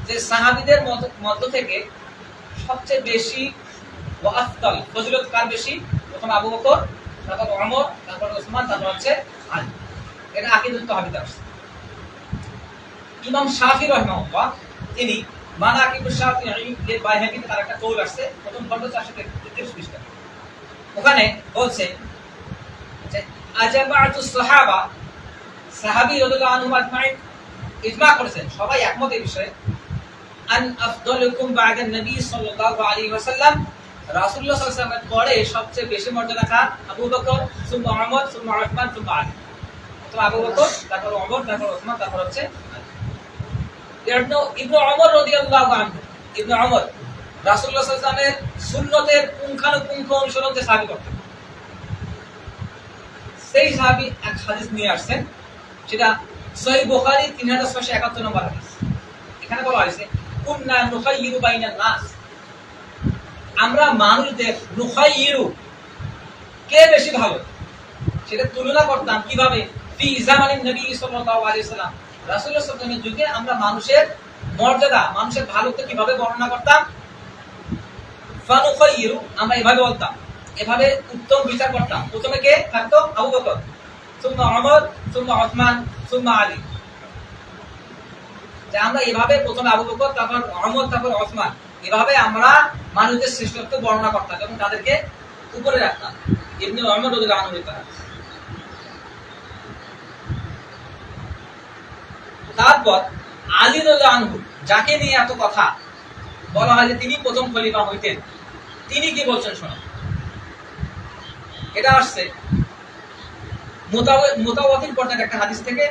যে সাহাবীদের মধ্য থেকে সবচেয়ে বেশি ওয়া আফদাল ফজিলত কার বেশি, প্রথম আবু বকর, তারপর উমর, তারপর উসমান, তারপর হচ্ছে আলী। এটা আকীদাতুত তাহাবীতে আসছে। ইমাম শাফি রাহিমাহুল্লাহ তিনি মানাকিবুশ শাফিঈ এর বাইহাকিতে তার একটা কৌল আসছে, প্রথম খণ্ড 433 পৃষ্ঠা। ওখানে বলছে যে আজমাতুস সাহাবা, সাহাবী রাদিয়াল্লাহু আনহুম আজমাইন ইজমা করেছেন, সবাই একমত এই বিষয়ে, আন আফদালুকুম বা'দা নবী সাল্লাল্লাহু আলাইহি ওয়াসাল্লাম, রাসূলুল্লাহ সাল্লাল্লাহু আলাইহি ওয়াসাল্লামের পরে সবচেয়ে বেশি মর্যাদা কার, আবু বকর, সুম্মা উমর, সুম্মা উসমান, সুম্মা আলী। তো আবু বকর, তারপর উমর, তারপর উসমান, তারপর হচ্ছে ইবনে উমর রাদিয়াল্লাহু আনহু, ইবনে উমর রাসূলুল্লাহ সাল্লাল্লাহু আলাইহি ওয়াসাল্লামের সুন্নতের পুঙ্খানুপুঙ্খ অনুসরণ যে সাহাবী করতেন, সেই সাহাবী এক হাদিস নিয়ে আসছেন, সেটা সহিহ বুখারী 3671 নম্বর হাদিস। এখানে বলা হয়েছে কুননা নুখাইয়িরু বাইনান নাস, আমরা মানুষদের নুখাইয়িরু, কে বেশি ভালো সেটা তুলনা করতাম কিভাবে, ফি জামানিন নবী সাল্লাল্লাহু আলাইহি ওয়াসাল্লাম, রাসূলুল্লাহ সাল্লাল্লাহু আলাইহি ওয়াসাল্লামের যুগে আমরা মানুষের মর্যাদা, মানুষের ভালোকে কিভাবে বর্ণনা করতাম, ফানুখাইয়িরু, আমরা এভাবে বলতাম, এভাবে উত্তম বিচার করতাম। প্রথমে কে থাকতো, আবু বকর, সুম্মা উমর, সুম্মা উসমান, সুম্মা আলী। যে আমরা এভাবে প্রথমে আবু বকর, তারপর উমর, তারপর উসমান, এভাবে আমরা মানুষদের শ্রেষ্ঠত্ব বর্ণনা করতাম এবং তাদেরকে উপরে রাখতাম। ইবনে উমর রাদিয়াল্লাহু আনহু কথা। তারপর আলী রাদিয়াল্লাহু আনহু, যাকে নিয়ে এত কথা বলা হয় যে তিনি প্রথম খলিফা হইতেন, তিনি কি বলছেন শোনো। এটা আসছে মুতাওয়াতির পর্যায়ে একটা হাদিস থেকে,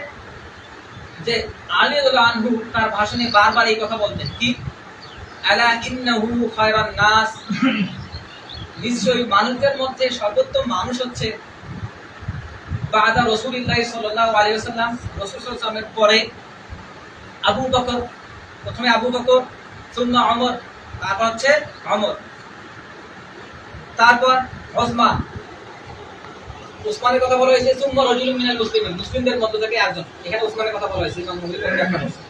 যে আলী রাদিয়াল্লাহু আনহু তার ভাষণে বারবার এই কথা বলতেন, কি আলা ইন্নাহু খায়রান নাস, নিশ্চয়ই মানুষদের মধ্যে সর্বোত্তম মানুষ হচ্ছে বাদা রাসূলুল্লাহ সাল্লাল্লাহু আলাইহি ওয়াসাল্লাম, রাসূল সাল্লাল্লাহু আলাইহি ওয়াসাল্লামের পরে আবু বকর, প্রথমে আবু বকর, সুম্মা উমর, তারপর হচ্ছে উমর, তারপর উসমান, উসমানের কথা বলা হয়েছে সুম্মা রাজুলুম মিনাল মুসলিমিন, মুসলিমদের মধ্য থেকে একজন, এখানে উসমানের কথা বলা হয়েছে, ইমাম মুসলিম ব্যাখ্যা করেছে।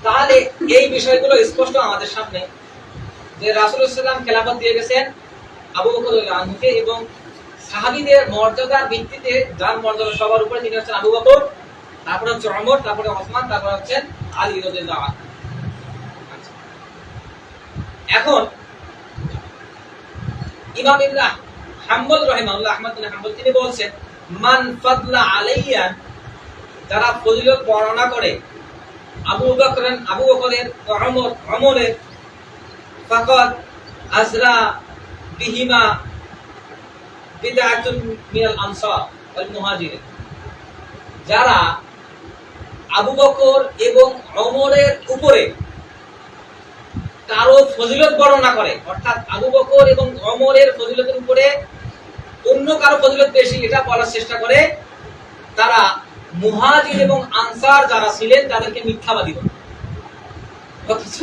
তাহলে এই বিষয়গুলো স্পষ্ট আমাদের সামনে যে রাসূলুল্লাহ সাল্লাল্লাহু আলাইহি ওয়াসাল্লাম খেলাফত দিয়ে গেছেন আবু বকর রাদিয়াল্লাহু আনহুকে, এবং সাহাবীদের মর্যাদার ভিত্তিতে যার মর্যাদা সবার উপরে তিনি হচ্ছেন আবু বকর, তারপরে হচ্ছে ওমর, তারপরে ওসমান, তারপরে হচ্ছেন আলী রাদিয়াল্লাহু আনহু। এখন ইমাম ইবনে হাম্বল রাহিমাহুল্লাহ, আহমদ বিন হাম্বল, তিনি বলছেন মান ফাদলা আলাইয়া, যারা ফজিলত বর্ণনা করে আবু বকরের ওমরের, ফাকাদ আজরা বিহিমা বিদআতুন মিনাল আনসার ওয়াল মুহাজিরিন, যারা আবু বকর এবং ওমরের উপরে কারো ফজিলত বর্ণনা করে, অর্থাৎ আবু বকর এবং ওমরের ফজিলতের উপরে অন্য কারো ফজিলত বেশি, এটা বলার চেষ্টা করে, তারা মুহাজির এবং আনসার যারা ছিলেন তাদেরকে মিথ্যাবাদী বলে। অথচ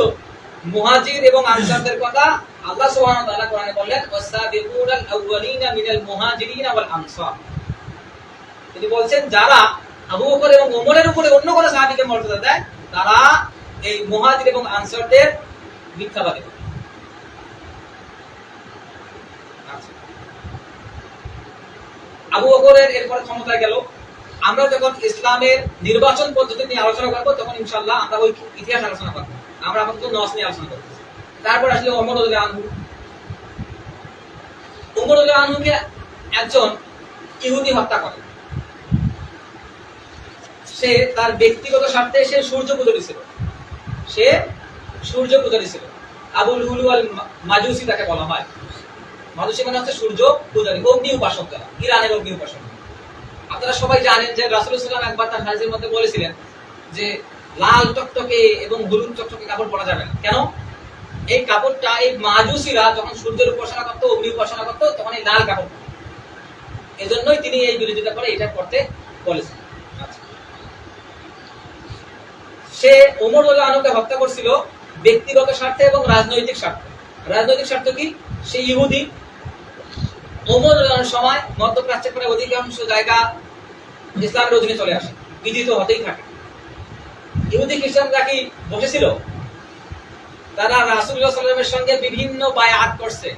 মুহাজির এবং আনসারদের কথা আল্লাহ সুবহানাহু ওয়া তাআলা কোরআনে বললেন ওয়াসাবিকুনাল আউওয়ালিনা মিনাল মুহাজিরিনা ওয়াল আনসার, তিনি বলছেন যারা আবু বকর এবং ওমরের উপরে অন্য কোন সাহাবীকে মর্যাদা দেয় তারা এই মুহাজির এবং আনসারদের মিথ্যাবাদী। আবু বকরের এরপরে ক্ষমতায় গেল। আমরা যখন ইসলামের নির্বাচন পদ্ধতি নিয়ে আলোচনা করবো তখন ইনশাআল্লাহ আমরা ওই ইতিহাস আলোচনা করবো, আমরা আপাতত নস নিয়ে আলোচনা করবো। তারপর আসলে ওমর রাদিয়াল্লাহু আনহু। ওমর রাদিয়াল্লাহু আনহুকে একজন ইহুদি হত্যা করে। সে তার ব্যক্তিগত স্বার্থে সে সূর্য পূজারী ছিল, সে সূর্য পূজারী ছিল। আবুল হুলু আল মাজুসি তাকে বলা হয়। মাজুসি মানে হচ্ছে সূর্য পূজারী, অগ্নি উপাসক, যারা ইরানের অগ্নি উপাসক। আপনারা সবাই জানেন যে রাসূলুল্লাহ সাল্লাল্লাহু আলাইহি ওয়াসাল্লাম একবার তার হাদিসের মধ্যে বলেছিলেন যে লাল টকটকে এবং হলুদ টকটকে কাপড় পরা যাবে না। কেন? এই কাপড়টা এই মাজুসিরা যখন সূর্যের উপাসনা করতো, অগ্নি উপাসনা করতো, তখন এই লাল কাপড়, এজন্যই তিনি এই বিরোধিতা করে এটা করতে বলেছেন। সে ওমর রাদিয়াল্লাহু আনহুকে হত্যা করছিল ব্যক্তিগত স্বার্থে এবং রাজনৈতিক স্বার্থে। রাজনৈতিক স্বার্থ কি? সে ইহুদি। ওমর রাদিয়াল্লাহু আনহুর সময় মধ্যপ্রাচ্যের প্রায় অধিকাংশ জায়গা ইসলামের অধীনে চলে আসে, বিজিত হতেই থাকে। ইহুদি খ্রিস্টানরা কি বসেছিল? তারা রাসূলুল্লাহ সাল্লাল্লাহু আলাইহি ওয়াসাল্লামের সঙ্গে বিভিন্ন বায়আত করছে,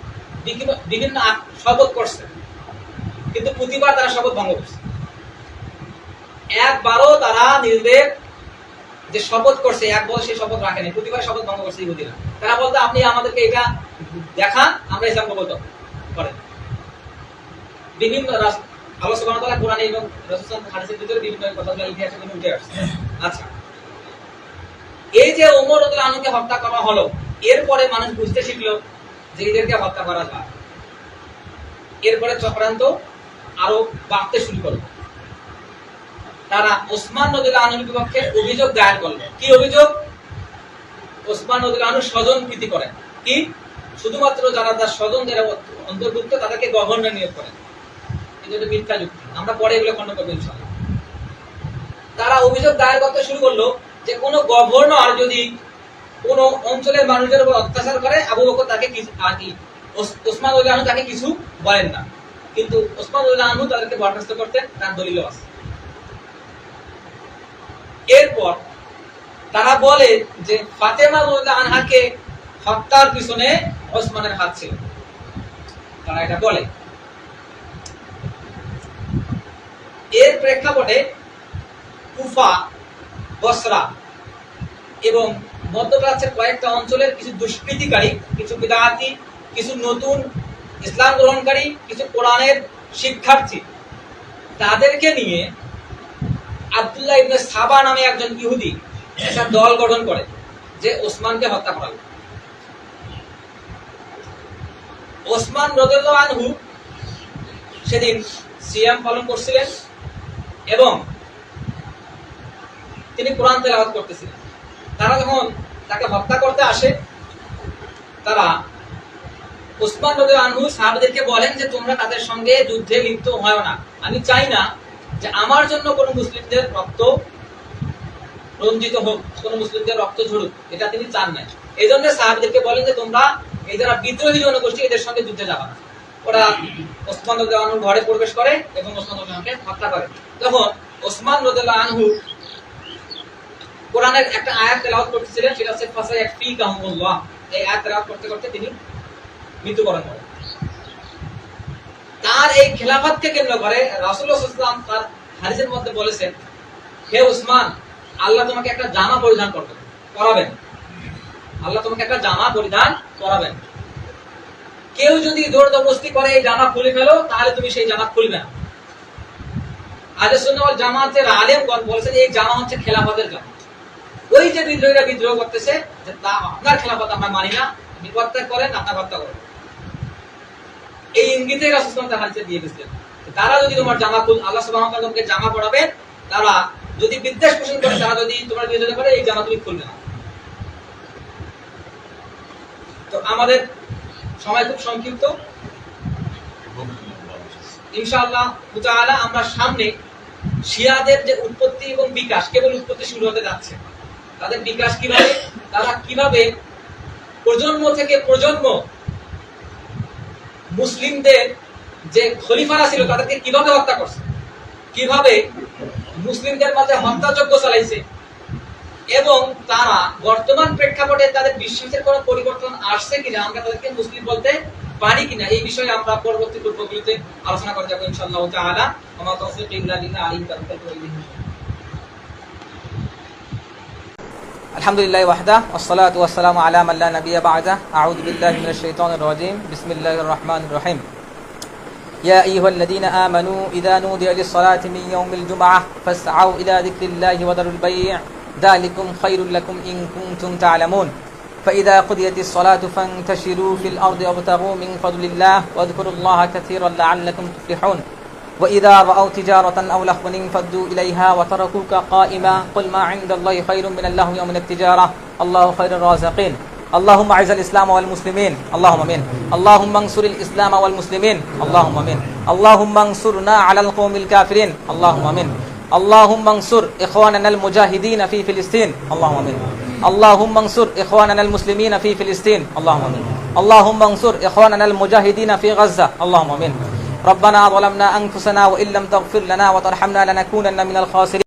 বিভিন্ন শপথ করছে, কিন্তু প্রতিবার তারা শপথ ভঙ্গ করছে। একবারও তারা নিজেদের যে শপথ করছে একবার সেই শপথ রাখেনি, প্রতিবার শপথ ভঙ্গ করছে ইহুদিরা। তারা বলতো আপনি আমাদেরকে এটা দেখান, আমরা ইসলাম কবুল করেন। বিভিন্ন আল্লাহ সুবহানাহু ওয়া তাআলা কোরআনে এবং রাসূলুল্লাহ হাদিসের ভিতরে বিভিন্ন কথাগুলো ইতিহাসে কিন্তু উঠে আসছে। আচ্ছা, এই যে ওমর রাদিয়াল্লাহু আনহুকে হত্যা করা হলো, এরপরে মানুষ বুঝতে শিখলো যে এদেরকে হত্যা করা যায়। এরপরে চক্রান্ত আরো বাড়তে শুরু করলো। তারা ওসমান রাদিয়াল্লাহু আনহুর বিপক্ষে অভিযোগ দায়ের করলো। কি অভিযোগ? ওসমান রাদিয়াল্লাহু আনহু স্বজন প্রীতি করেন। কি? শুধুমাত্র যারা তার স্বজন যারা অন্তর্ভুক্ত তাদেরকে গভর্নর নিয়োগ করেন। এটা মিথ্যা যুক্তি, আমরা পরে এগুলো খণ্ডন করবো ইনশাআল্লাহ। তারা অভিযোগ দায়ের করতে শুরু করলো যে কোন গভর্নর যদি কোন অঞ্চলের মানুষদের উপর অত্যাচার করে, আবু বকর তাকে ওসমান রাদিয়াল্লাহু আনহু তাকে কিছু বলেন না, কিন্তু ওসমান রাদিয়াল্লাহু আনহু তাদেরকে বরখাস্ত করতেন, তার দলিলও আছে। এরপর তারা বলে যে ফাতেমা রাদিয়াল্লাহু আনহাকে হত্যার পিছনে ওসমানের হাত ছিল, তারা এটা বলে। এর প্রেক্ষাপটে কুফা, বসরা এবং মধ্যপ্রাচ্যের কয়েকটা অঞ্চলের কিছু দুষ্কৃতিকারী, কিছু বিদআতি, কিছু নতুন ইসলাম গ্রহণকারী, কিছু কোরআনের শিক্ষার্থী, তাদেরকে নিয়ে আব্দুল্লাহ ইবনে সাবা নামে একজন ইহুদি একটা দল গঠন করে যে ওসমানকে হত্যা করা। ওসমান রাদিয়াল্লাহু আনহু সেদিন সিয়াম পালন করছিলেন এবং তিনি কোরআন তেলাওয়াত করতেছিলেন। তারা যখন তাকে হত্যা করতে আসে, তারা ওসমান রাদিয়াল্লাহু আনহু সাহাবাদেরকে বলেন যে তোমরা তাদের সঙ্গে যুদ্ধে লিপ্ত হয় না, আমি চাই না যে আমার জন্য কোন মুসলিমদের রক্ত রঞ্জিত হোক, কোন মুসলিমদের রক্ত ঝরুক, এটা তিনি চান না। এই জন্য সাহাবাদেরকে বলেন যে তোমরা এই যারা বিদ্রোহী জনগোষ্ঠী এদের সঙ্গে যুদ্ধে যাবা না। ওরা ওসমান রাদিয়াল্লাহু আনহুর ঘরে প্রবেশ করে এবং ওসমান রাদিয়াল্লাহু আনহুকে হত্যা করে। তখন ওসমান রাদিয়াল্লাহু আনহু কোরআনের একটা আয়াত তেলাওয়াত করতেছিলেন, সেটা হচ্ছে ফাসায়াকফিকাহুমুল্লাহ। এই আয়াত তেলাওয়াত করতে করতে তিনি মৃত্যুবরণ করেন। তার এই খেলাফতকে কেন্দ্র করে রাসূলুল্লাহ সাল্লাল্লাহু আলাইহি ওয়াসাল্লাম তার হাদিসের মধ্যে বলেছেন, হে উসমান, আল্লাহ তোমাকে একটা জামা পরিধান করাবেন। আল্লাহ তোমাকে একটা জামা পরিধান করাবেন। কেউ যদি জবরদস্তি করে এই জামা খুলে ফেলো, তাহলে তুমি সেই জামা খুলবে না। আহলে সুন্নাহ ওয়াল জামাতের আলেমগণ বলেছেন এই জামা হচ্ছে খেলাফতের জামা। ওই যে বিদ্রোহীরা বিদ্রোহ করতেছে যে তা আপনার খেলাফত আমরা মানি না, আপনি হত্যা করেন, আপনার হত্যা করেন, এই ইঙ্গিতে রাসূল সাল্লাল্লাহু আলাইহি ওয়াসাল্লাম হাদিসে দিয়ে দিয়েছেন। তারা যদি তোমার জামা আল্লাহ সুবহানাহু ওয়া তাআলা তোমাকে জামা পরাবেন, তারা যদি বিদ্বেষ পোষণ করে, তারা যদি তোমার বিরোধিতা করে, এই জামা তুমি খুলবে না। তো আমাদের সময় খুব সংক্ষিপ্ত, ইনশাআল্লাহ তাআলা আমরা সামনে শিয়াদের যে উৎপত্তি এবং বিকাশ, কেবল উৎপত্তি শুরু হতে যাচ্ছে, তাদের বিকাশ কিভাবে, তারা কিভাবে প্রজন্ম থেকে প্রজন্ম মুসলিমদের যে খলিফারা ছিল তাদেরকে কিভাবে হত্যা করছে, কিভাবে মুসলিমদের মাঝে হত্যাযজ্ঞ চালাইছে, এবং তারা বর্তমান প্রেক্ষাপটে তাদের বিশ্বাসের কোনো পরিবর্তন আসছে কিনা, আমরা তাদেরকে মুসলিম বলতে পারি কিনা, এই বিষয়ে আমরা পরবর্তী পর্বগুলোতে আলোচনা করে যাবো ইনশাআল্লাহ তাআলা। ওয়া তাওফীক ইল্লা বিল্লাহ, আলাইহি তাওয়াক্কালতু ওয়া ইলাইহি। আলহামদুলিল্লাহি ওয়াহদা, ওয়াসসালাতু ওয়াসসালামু আলা মান লা নাবিয়্যা বা'দা। আউযু বিল্লাহি মিনাশ শাইতানির রাজীম। বিসমিল্লাহির রাহমানির রাহিম। يا أيها الذين آمنوا إذا نودي للصلاة من يوم الجمعة فاسعوا إلى ذكر الله وذروا البيع ذلكم خير لكم إن كنتم تعلمون فإذا قضيت الصلاة فانتشروا في الأرض وابتغوا من فضل الله واذكروا الله كثيرا لعلكم تفلحون وإذا رأوا تجارة أو لهوا انفضوا إليها وتركوك قائما قل ما عند الله خير من اللهو ومن التجارة الله خير الرازقين اللهم اعز الاسلام والمسلمين اللهم امين اللهم انصر الاسلام والمسلمين اللهم امين اللهم انصرنا على القوم الكافرين اللهم امين اللهم انصر اخواننا المجاهدين في فلسطين اللهم امين اللهم انصر اخواننا المسلمين في فلسطين اللهم امين اللهم انصر اخواننا المجاهدين في غزة اللهم امين ربنا ظلمنا انفسنا وان لم تغفر لنا وترحمنا لنكونن من الخاسرين